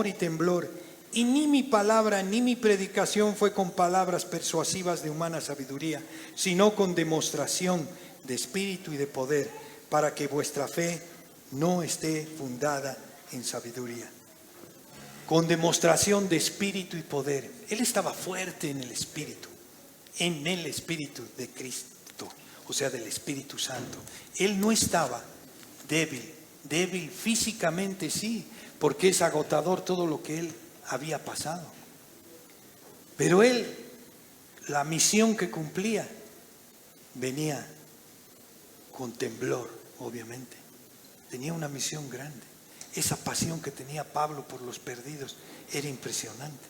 y temblor. Y ni mi palabra ni mi predicación fue con palabras persuasivas de humana sabiduría, sino con demostración de espíritu y de poder, para que vuestra fe no esté fundada en sabiduría. Con demostración de espíritu y poder. Él estaba fuerte en el espíritu de Cristo, o sea, del Espíritu Santo. Él no estaba débil físicamente, sí, porque es agotador todo lo que él había pasado. Pero él, la misión que cumplía, venía con temblor, obviamente. Tenía una misión grande. Esa pasión que tenía Pablo por los perdidos era impresionante.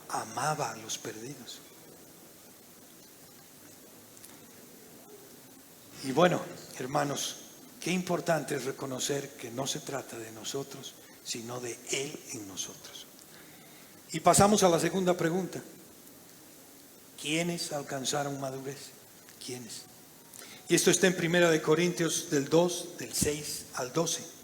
Amaba a los perdidos. Y bueno, hermanos, qué importante es reconocer que no se trata de nosotros, sino de Él en nosotros. Y pasamos a la segunda pregunta. ¿Quiénes alcanzaron madurez? ¿Quiénes? Y esto está en 1 Corintios del 2, del 6 al 12.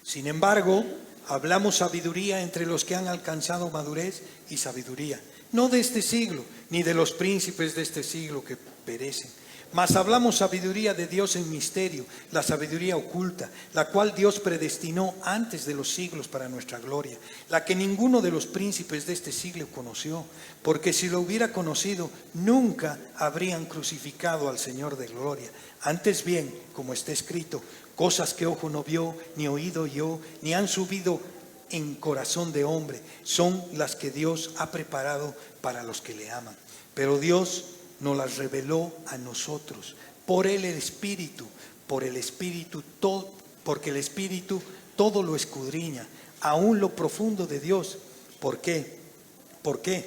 Sin embargo, hablamos sabiduría entre los que han alcanzado madurez y sabiduría, no de este siglo, ni de los príncipes de este siglo que perecen. Mas hablamos sabiduría de Dios en misterio, la sabiduría oculta, la cual Dios predestinó antes de los siglos para nuestra gloria, la que ninguno de los príncipes de este siglo conoció, porque si lo hubiera conocido, nunca habrían crucificado al Señor de gloria. Antes bien, como está escrito, cosas que ojo no vio, ni oído oyó, ni han subido en corazón de hombre, son las que Dios ha preparado para los que le aman. Pero Dios nos las reveló a nosotros por el Espíritu, porque el Espíritu todo lo escudriña, aún lo profundo de Dios. ¿Por qué? ¿Por qué?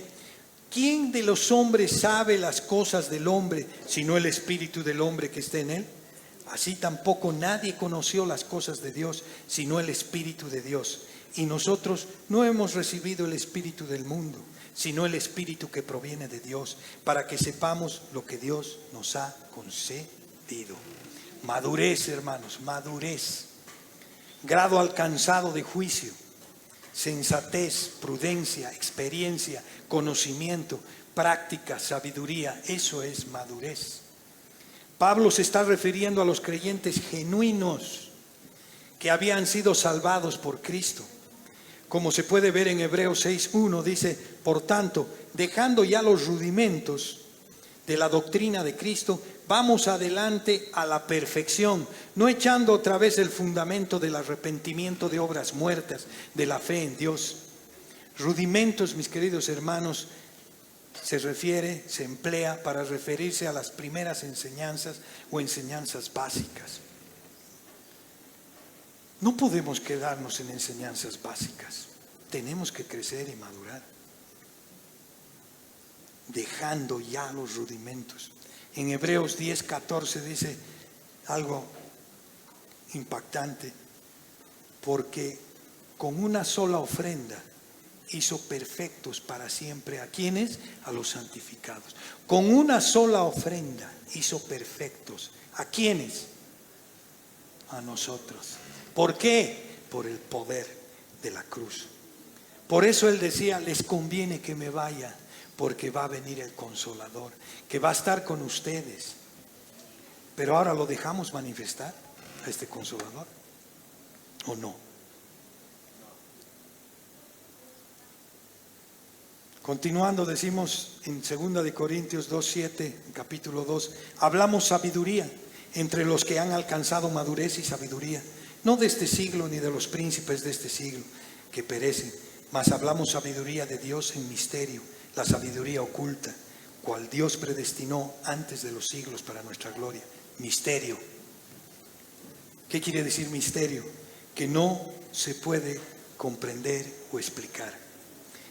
¿Quién de los hombres sabe las cosas del hombre, sino el Espíritu del hombre que está en él? Así tampoco nadie conoció las cosas de Dios, sino el Espíritu de Dios. Y nosotros no hemos recibido el Espíritu del mundo, sino el Espíritu que proviene de Dios, para que sepamos lo que Dios nos ha concedido. arrepentido. Madurez, hermanos, madurez. Grado alcanzado de juicio, sensatez, prudencia, experiencia, conocimiento, práctica, sabiduría. Eso es madurez. Pablo se está refiriendo a los creyentes genuinos que habían sido salvados por Cristo. Como se puede ver en Hebreos 6:1, dice: por tanto, dejando ya los rudimentos de la doctrina de Cristo, vamos adelante a la perfección, no echando otra vez el fundamento del arrepentimiento de obras muertas, de la fe en Dios. Rudimentos, mis queridos hermanos, se emplea para referirse a las primeras enseñanzas o enseñanzas básicas. No podemos quedarnos en enseñanzas básicas, tenemos que crecer y madurar, dejando ya los rudimentos. En Hebreos 10:14 dice algo impactante: porque con una sola ofrenda hizo perfectos para siempre. ¿A quiénes? A los santificados. Con una sola ofrenda hizo perfectos. ¿A quiénes? A nosotros. ¿Por qué? Por el poder de la cruz. Por eso él decía: les conviene que me vaya, porque va a venir el Consolador, que va a estar con ustedes. Pero ahora lo dejamos manifestar a este Consolador, ¿o no? Continuando, decimos en 2 de Corintios 2:7, capítulo 2, hablamos sabiduría entre los que han alcanzado madurez y sabiduría, no de este siglo ni de los príncipes de este siglo que perecen, mas hablamos sabiduría de Dios en misterio, la sabiduría oculta, cual Dios predestinó antes de los siglos para nuestra gloria. Misterio. ¿Qué quiere decir misterio? Que no se puede comprender o explicar.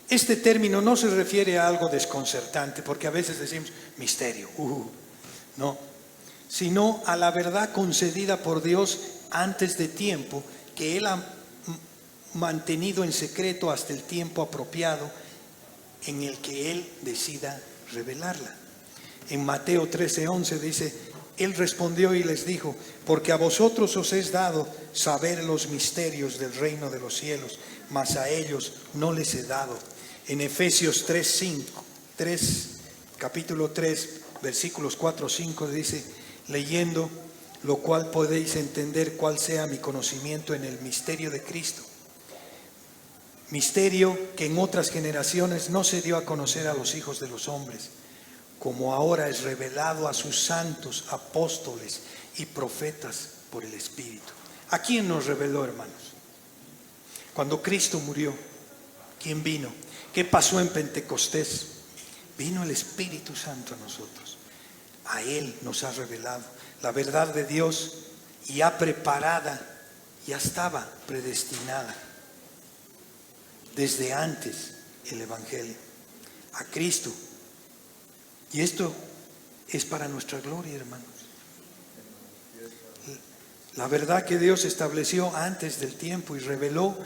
Este término no se refiere a algo desconcertante, porque a veces decimos misterio, no, sino a la verdad concedida por Dios antes de tiempo, que Él ha mantenido en secreto hasta el tiempo apropiado en el que Él decida revelarla. En Mateo 13:11 dice: Él respondió y les dijo: porque a vosotros os es dado saber los misterios del reino de los cielos, mas a ellos no les he dado. En Efesios 3, capítulo 3, versículos 4-5 dice, leyendo: lo cual podéis entender cuál sea mi conocimiento en el misterio de Cristo. Misterio que en otras generaciones no se dio a conocer a los hijos de los hombres, como ahora es revelado a sus santos apóstoles y profetas por el Espíritu. ¿A quién nos reveló, hermanos? Cuando Cristo murió, ¿quién vino? ¿Qué pasó en Pentecostés? Vino el Espíritu Santo a nosotros. A Él nos ha revelado la verdad de Dios, ya preparada, ya estaba predestinada desde antes el Evangelio, a Cristo. Y esto es para nuestra gloria, hermanos. La verdad que Dios estableció antes del tiempo y reveló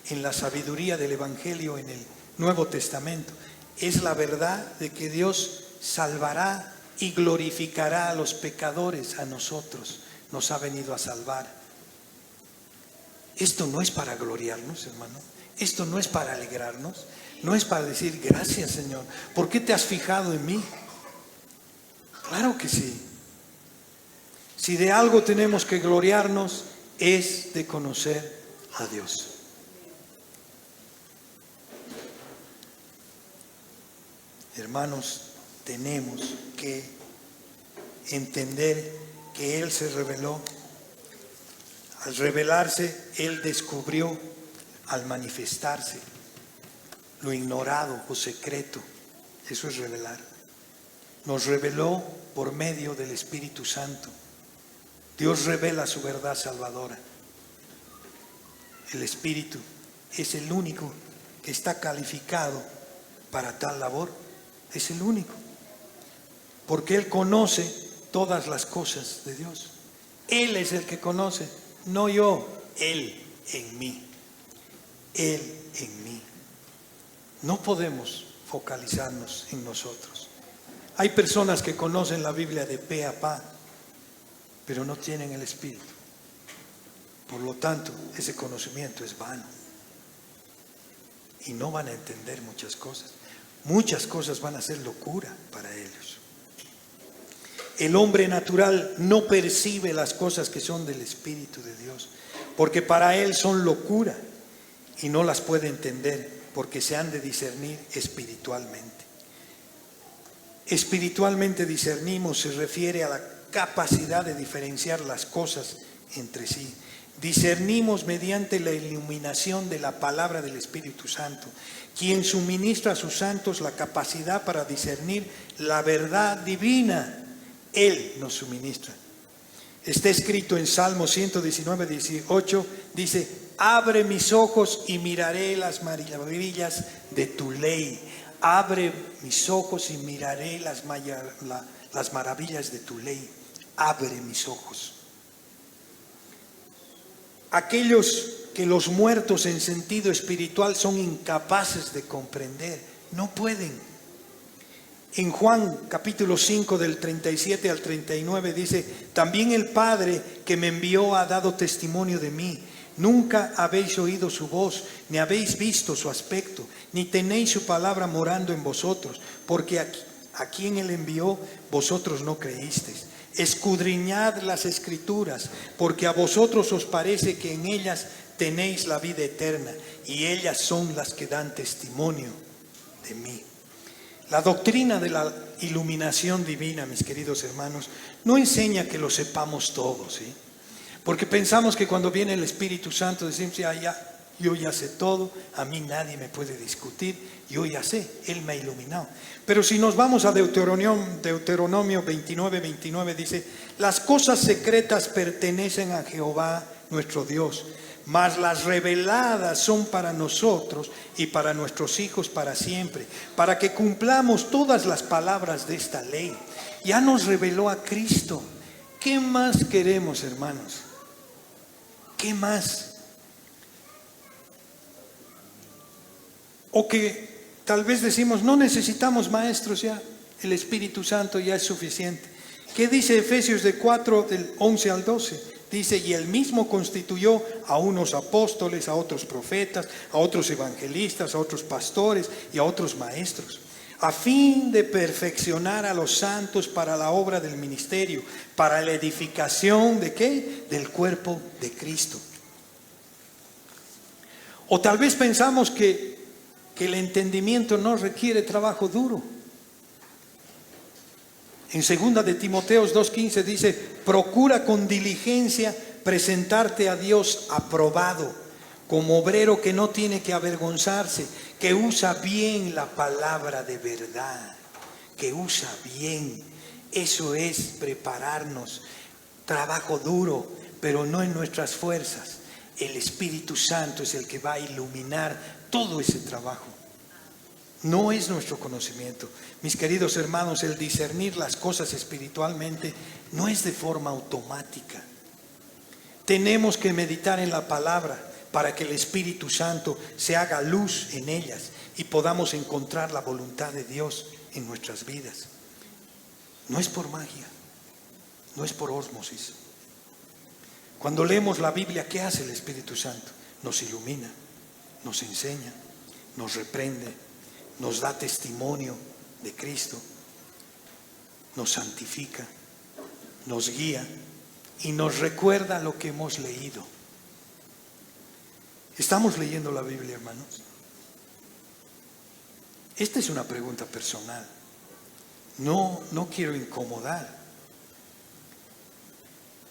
en la sabiduría del Evangelio en el Nuevo Testamento es la verdad de que Dios salvará y glorificará a los pecadores, a nosotros. Nos ha venido a salvar. Esto no es para gloriarnos, hermano. Esto no es para alegrarnos. No es para decir: gracias, Señor, ¿por qué te has fijado en mí? Claro que sí. Si de algo tenemos que gloriarnos, es de conocer a Dios. Hermanos, tenemos que entender que Él se reveló. Al revelarse, Él descubrió, al manifestarse, lo ignorado o secreto. Eso es revelar. Nos reveló por medio del Espíritu Santo. Dios revela su verdad salvadora. El Espíritu es el único que está calificado para tal labor. Es el único. Porque Él conoce todas las cosas de Dios. Él es el que conoce, no yo. Él en mí. Él en mí. No podemos focalizarnos en nosotros. Hay personas que conocen la Biblia de pe a pa. pero no tienen el Espíritu. Por lo tanto, ese conocimiento es vano. Y no van a entender muchas cosas. Muchas cosas van a ser locura para ellos. El hombre natural no percibe las cosas que son del Espíritu de Dios, porque para él son locura y no las puede entender, porque se han de discernir espiritualmente. Espiritualmente discernimos se refiere a la capacidad de diferenciar las cosas entre sí. Discernimos mediante la iluminación de la palabra del Espíritu Santo, quien suministra a sus santos la capacidad para discernir la verdad divina. Él nos suministra. Está escrito en Salmo 119, 18, dice: abre mis ojos y miraré las maravillas de tu ley. Abre mis ojos y miraré las maravillas de tu ley. Abre mis ojos. Aquellos que los muertos en sentido espiritual son incapaces de comprender, no pueden. En Juan capítulo 5 del 37 al 39 dice: también el Padre que me envió ha dado testimonio de mí. Nunca habéis oído su voz, ni habéis visto su aspecto, ni tenéis su palabra morando en vosotros, porque a quien él envió vosotros no creísteis. Escudriñad las Escrituras, porque a vosotros os parece que en ellas tenéis la vida eterna, y ellas son las que dan testimonio de mí. La doctrina de la iluminación divina, mis queridos hermanos, no enseña que lo sepamos todos, ¿sí? Porque pensamos que cuando viene el Espíritu Santo decimos: yo ya sé todo, a mí nadie me puede discutir, yo ya sé, Él me ha iluminado. Pero si nos vamos a Deuteronomio 29, 29 dice: las cosas secretas pertenecen a Jehová nuestro Dios, mas las reveladas son para nosotros y para nuestros hijos para siempre, para que cumplamos todas las palabras de esta ley. Ya nos reveló a Cristo. ¿Qué más queremos, hermanos? ¿Qué más? O que tal vez decimos: no necesitamos maestros ya, el Espíritu Santo ya es suficiente. ¿Qué dice Efesios de 4, del 11 al 12? Dice: y él mismo constituyó a unos apóstoles, a otros profetas, a otros evangelistas, a otros pastores y a otros maestros, a fin de perfeccionar a los santos para la obra del ministerio, para la edificación ¿de qué? Del cuerpo de Cristo. O tal vez pensamos que el entendimiento no requiere trabajo duro. En 2 de Timoteo 2:15 dice: procura con diligencia presentarte a Dios aprobado, como obrero que no tiene que avergonzarse, que usa bien la palabra de verdad, que usa bien. Eso es prepararnos. Trabajo duro, pero no en nuestras fuerzas. El Espíritu Santo es el que va a iluminar todo ese trabajo. No es nuestro conocimiento. Mis queridos hermanos, el discernir las cosas espiritualmente no es de forma automática. Tenemos que meditar en la palabra para que el Espíritu Santo se haga luz en ellas y podamos encontrar la voluntad de Dios en nuestras vidas. No es por magia, no es por ósmosis. Cuando leemos la Biblia, ¿qué hace el Espíritu Santo? Nos ilumina, nos enseña, nos reprende, nos da testimonio de Cristo, nos santifica, nos guía y nos recuerda lo que hemos leído. ¿Estamos leyendo la Biblia, hermanos? Esta es una pregunta personal. No quiero incomodar.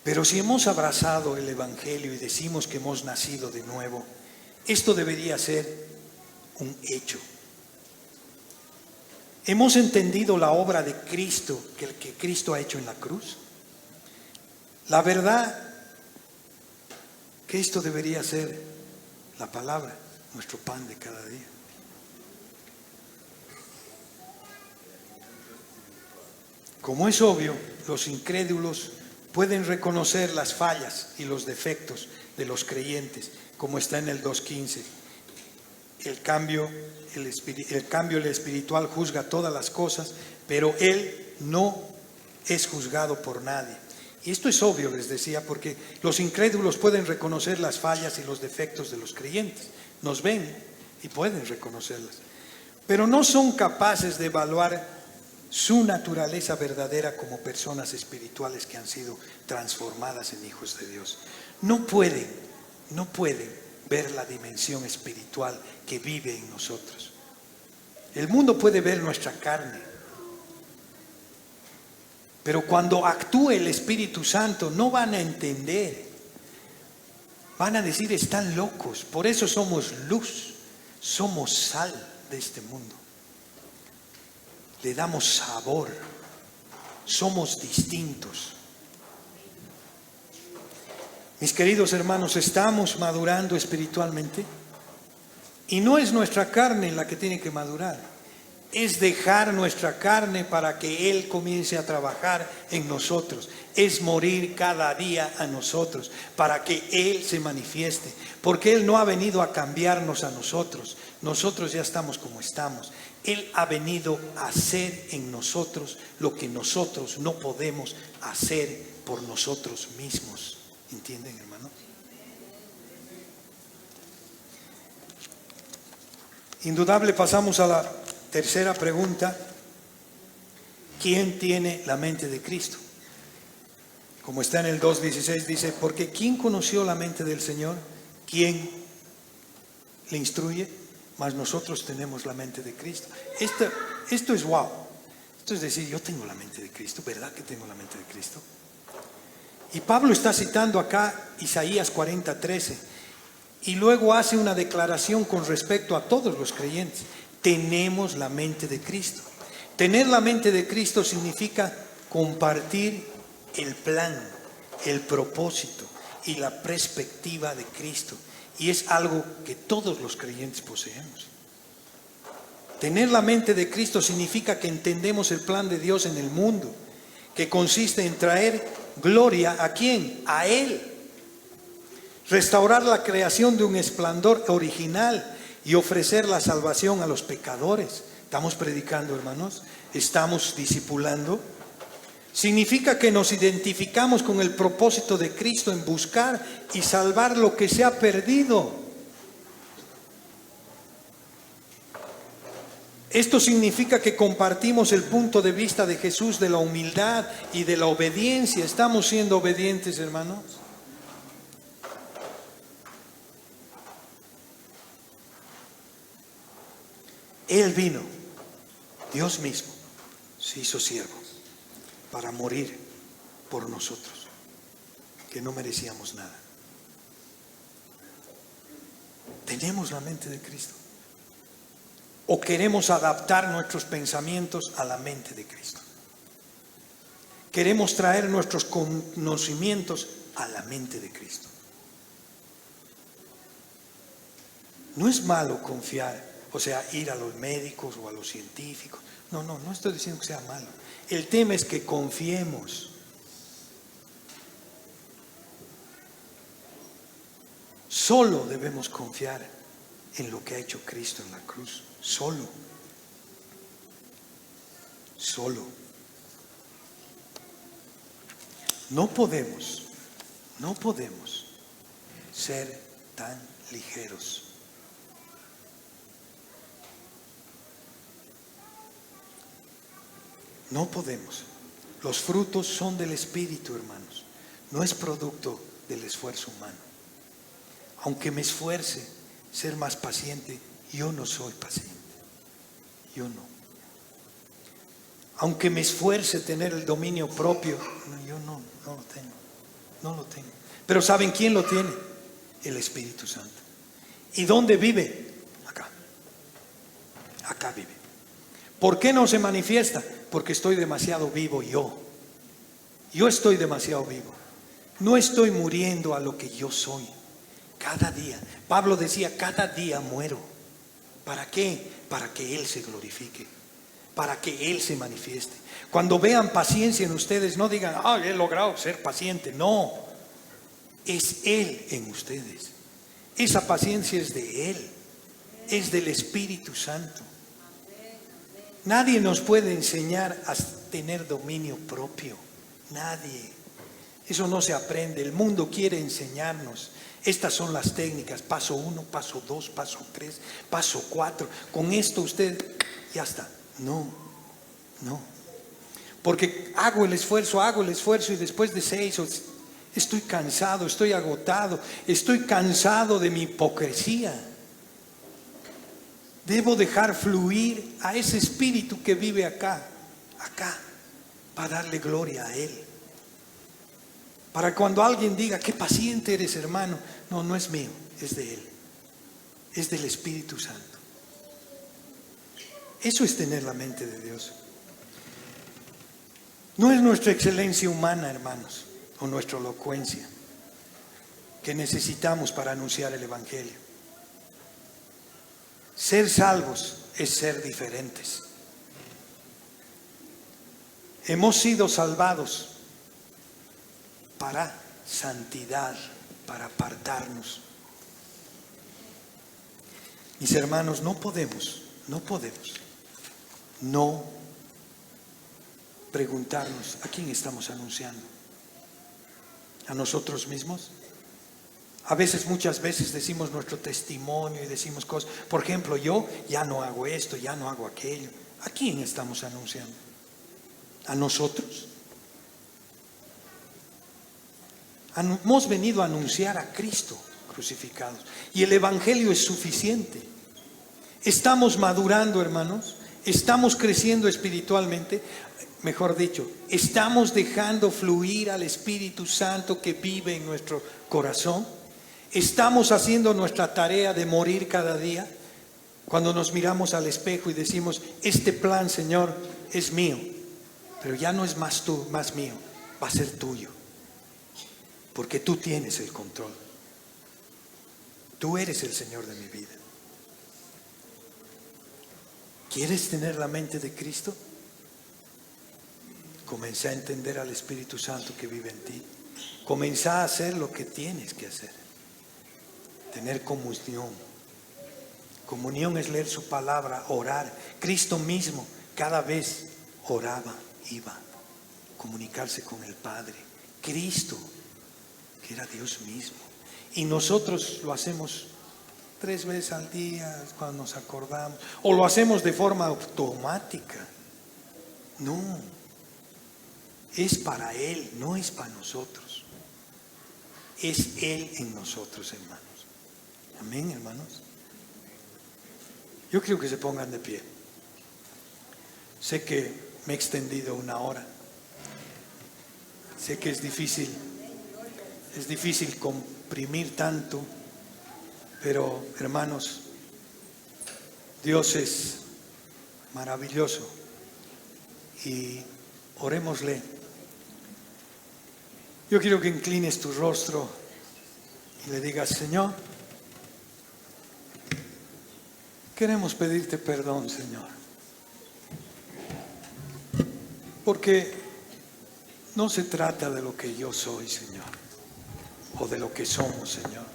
Pero si hemos abrazado el Evangelio y decimos que hemos nacido de nuevo, esto debería ser un hecho. ¿Hemos entendido la obra de Cristo, que Cristo ha hecho en la cruz? La verdad que esto debería ser la palabra, nuestro pan de cada día. Como es obvio, los incrédulos pueden reconocer las fallas y los defectos de los creyentes, como está en el 2:15. El cambio el espiritual juzga todas las cosas, pero él no es juzgado por nadie. Y esto es obvio, les decía, porque los incrédulos pueden reconocer las fallas y los defectos de los creyentes. Nos ven y pueden reconocerlas. Pero no son capaces de evaluar su naturaleza verdadera como personas espirituales que han sido transformadas en hijos de Dios. No pueden ver la dimensión espiritual que vive en nosotros. El mundo puede ver nuestra carne, pero cuando actúe el Espíritu Santo no van a entender. Van a decir, están locos. Por eso somos luz, somos sal de este mundo. Le damos sabor, somos distintos. Mis queridos hermanos, ¿estamos madurando espiritualmente? Y no es nuestra carne la que tiene que madurar, es dejar nuestra carne para que Él comience a trabajar en nosotros. Es morir cada día a nosotros para que Él se manifieste. Porque Él no ha venido a cambiarnos a nosotros. Nosotros ya estamos como estamos. Él ha venido a hacer en nosotros lo que nosotros no podemos hacer por nosotros mismos. ¿Entienden, hermano? Indudable, pasamos a la tercera pregunta. ¿Quién tiene la mente de Cristo? Como está en el 2:16, dice, porque ¿quién conoció la mente del Señor? ¿Quién le instruye? Mas nosotros tenemos la mente de Cristo. Esto es wow. Esto es decir, yo tengo la mente de Cristo. ¿Verdad que tengo la mente de Cristo? Y Pablo está citando acá Isaías 40:13. Y luego hace una declaración con respecto a todos los creyentes. Tenemos la mente de Cristo. Tener la mente de Cristo significa compartir el plan, el propósito y la perspectiva de Cristo. Y es algo que todos los creyentes poseemos. Tener la mente de Cristo significa que entendemos el plan de Dios en el mundo, que consiste en traer gloria ¿a quién? A Él. Restaurar la creación de un esplendor original y ofrecer la salvación a los pecadores. Estamos predicando, hermanos, estamos discipulando. Significa que nos identificamos con el propósito de Cristo en buscar y salvar lo que se ha perdido. Esto significa que compartimos el punto de vista de Jesús de la humildad y de la obediencia. ¿Estamos siendo obedientes, hermanos? Él vino, Dios mismo, se hizo siervo para morir por nosotros, que no merecíamos nada. ¿Tenemos la mente de Cristo? ¿O queremos adaptar nuestros pensamientos a la mente de Cristo? Queremos traer nuestros conocimientos a la mente de Cristo. No es malo confiar, o sea, ir a los médicos o a los científicos. No estoy diciendo que sea malo. El tema es que confiemos. Solo debemos confiar en lo que ha hecho Cristo en la cruz. Solo. No podemos ser tan ligeros. No podemos. Los frutos son del Espíritu, hermanos. No es producto del esfuerzo humano. Aunque me esfuerce ser más paciente, yo no soy paciente. Yo no. Aunque me esfuerce tener el dominio propio, yo no lo tengo. No lo tengo. Pero ¿saben quién lo tiene? El Espíritu Santo. ¿Y dónde vive? Acá. Acá vive. ¿Por qué no se manifiesta? Porque estoy demasiado vivo yo. Yo estoy demasiado vivo. No estoy muriendo a lo que yo soy. Cada día. Pablo decía, cada día muero. ¿Para qué? Para que Él se glorifique. Para que Él se manifieste. Cuando vean paciencia en ustedes, no digan, he logrado ser paciente. No. Es Él en ustedes. Esa paciencia es de Él. Es del Espíritu Santo. Nadie nos puede enseñar a tener dominio propio. Nadie. Eso no se aprende. El mundo quiere enseñarnos. Estas son las técnicas. Paso 1, paso 2, paso 3, paso 4. Con esto usted ya está. No. Porque hago el esfuerzo y después de 6 estoy cansado, estoy agotado, estoy cansado de mi hipocresía. Debo dejar fluir a ese espíritu que vive acá, para darle gloria a Él. Para cuando alguien diga, qué paciente eres, hermano. No, no es mío, es de Él. Es del Espíritu Santo. Eso es tener la mente de Dios. No es nuestra excelencia humana, hermanos, o nuestra elocuencia que necesitamos para anunciar el Evangelio. Ser salvos es ser diferentes. Hemos sido salvados para santidad, para apartarnos. Mis hermanos, no podemos no preguntarnos a quién estamos anunciando. ¿A nosotros mismos? Muchas veces decimos nuestro testimonio y decimos cosas. Por ejemplo, yo ya no hago esto, ya no hago aquello. ¿A quién estamos anunciando? ¿A nosotros? Hemos venido a anunciar a Cristo crucificado. Y el Evangelio es suficiente. Estamos madurando, hermanos. Estamos creciendo espiritualmente. Mejor dicho, estamos dejando fluir al Espíritu Santo que vive en nuestro corazón. Estamos haciendo nuestra tarea de morir cada día. Cuando nos miramos al espejo y decimos, este plan, Señor, es mío, pero ya no es más mío, va a ser tuyo, porque tú tienes el control. Tú eres el Señor de mi vida. ¿Quieres tener la mente de Cristo? Comienza a entender al Espíritu Santo que vive en ti. Comienza a hacer lo que tienes que hacer. Tener comunión. Comunión es leer su palabra, orar. Cristo mismo cada vez oraba, iba a comunicarse con el Padre. Cristo, que era Dios mismo. Y nosotros lo hacemos 3 veces al día cuando nos acordamos. O lo hacemos de forma automática. No. Es para Él, no es para nosotros. Es Él en nosotros, hermanos. Amén, hermanos. Yo creo que se pongan de pie. Sé que me he extendido 1 hora. Sé que es difícil comprimir tanto, pero hermanos, Dios es maravilloso y orémosle. Yo quiero que inclines tu rostro y le digas, Señor, queremos pedirte perdón, Señor, porque no se trata de lo que yo soy, Señor, o de lo que somos, Señor,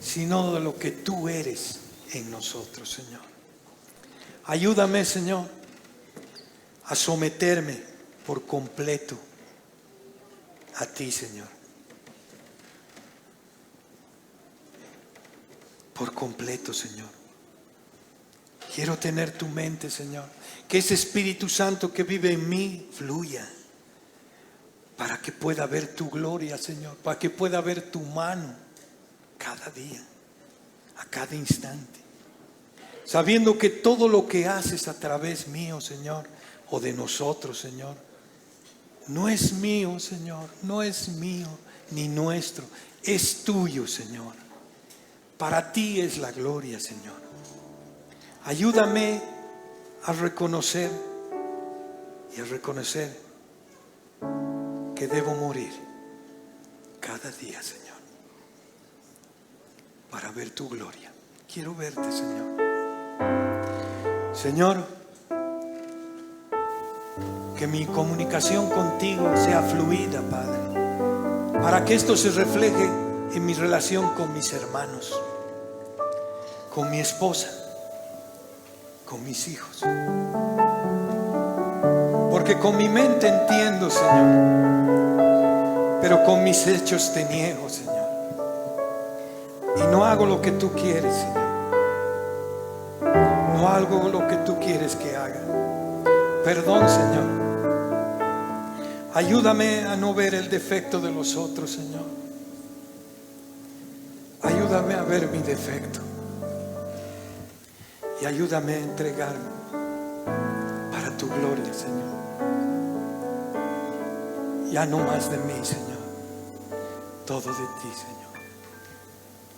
sino de lo que tú eres en nosotros, Señor. Ayúdame, Señor, a someterme por completo a ti, Señor. Por completo, Señor. Quiero tener tu mente, Señor. Que ese Espíritu Santo que vive en mí fluya. Para que pueda ver tu gloria, Señor. Para que pueda ver tu mano cada día, a cada instante. Sabiendo que todo lo que haces a través mío, Señor, o de nosotros, Señor, no es mío, Señor, no es mío ni nuestro, es tuyo, Señor. Para ti es la gloria, Señor. Ayúdame a reconocer que debo morir cada día, Señor, para ver tu gloria. Quiero verte, Señor. Señor, que mi comunicación contigo sea fluida, Padre, para que esto se refleje en mi relación con mis hermanos, con mi esposa, con mis hijos. Porque con mi mente entiendo, Señor, pero con mis hechos te niego, Señor. Y no hago lo que tú quieres, Señor. No hago lo que tú quieres que haga. Perdón, Señor. Ayúdame a no ver el defecto de los otros, Señor. Ayúdame a ver mi defecto. Y ayúdame a entregarme para tu gloria, Señor. Ya no más de mí, Señor. Todo de ti, Señor.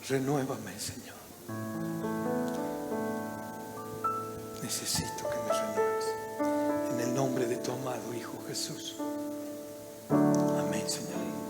Renuévame, Señor. Necesito que me renueves. En el nombre de tu amado Hijo Jesús. Amén, Señor.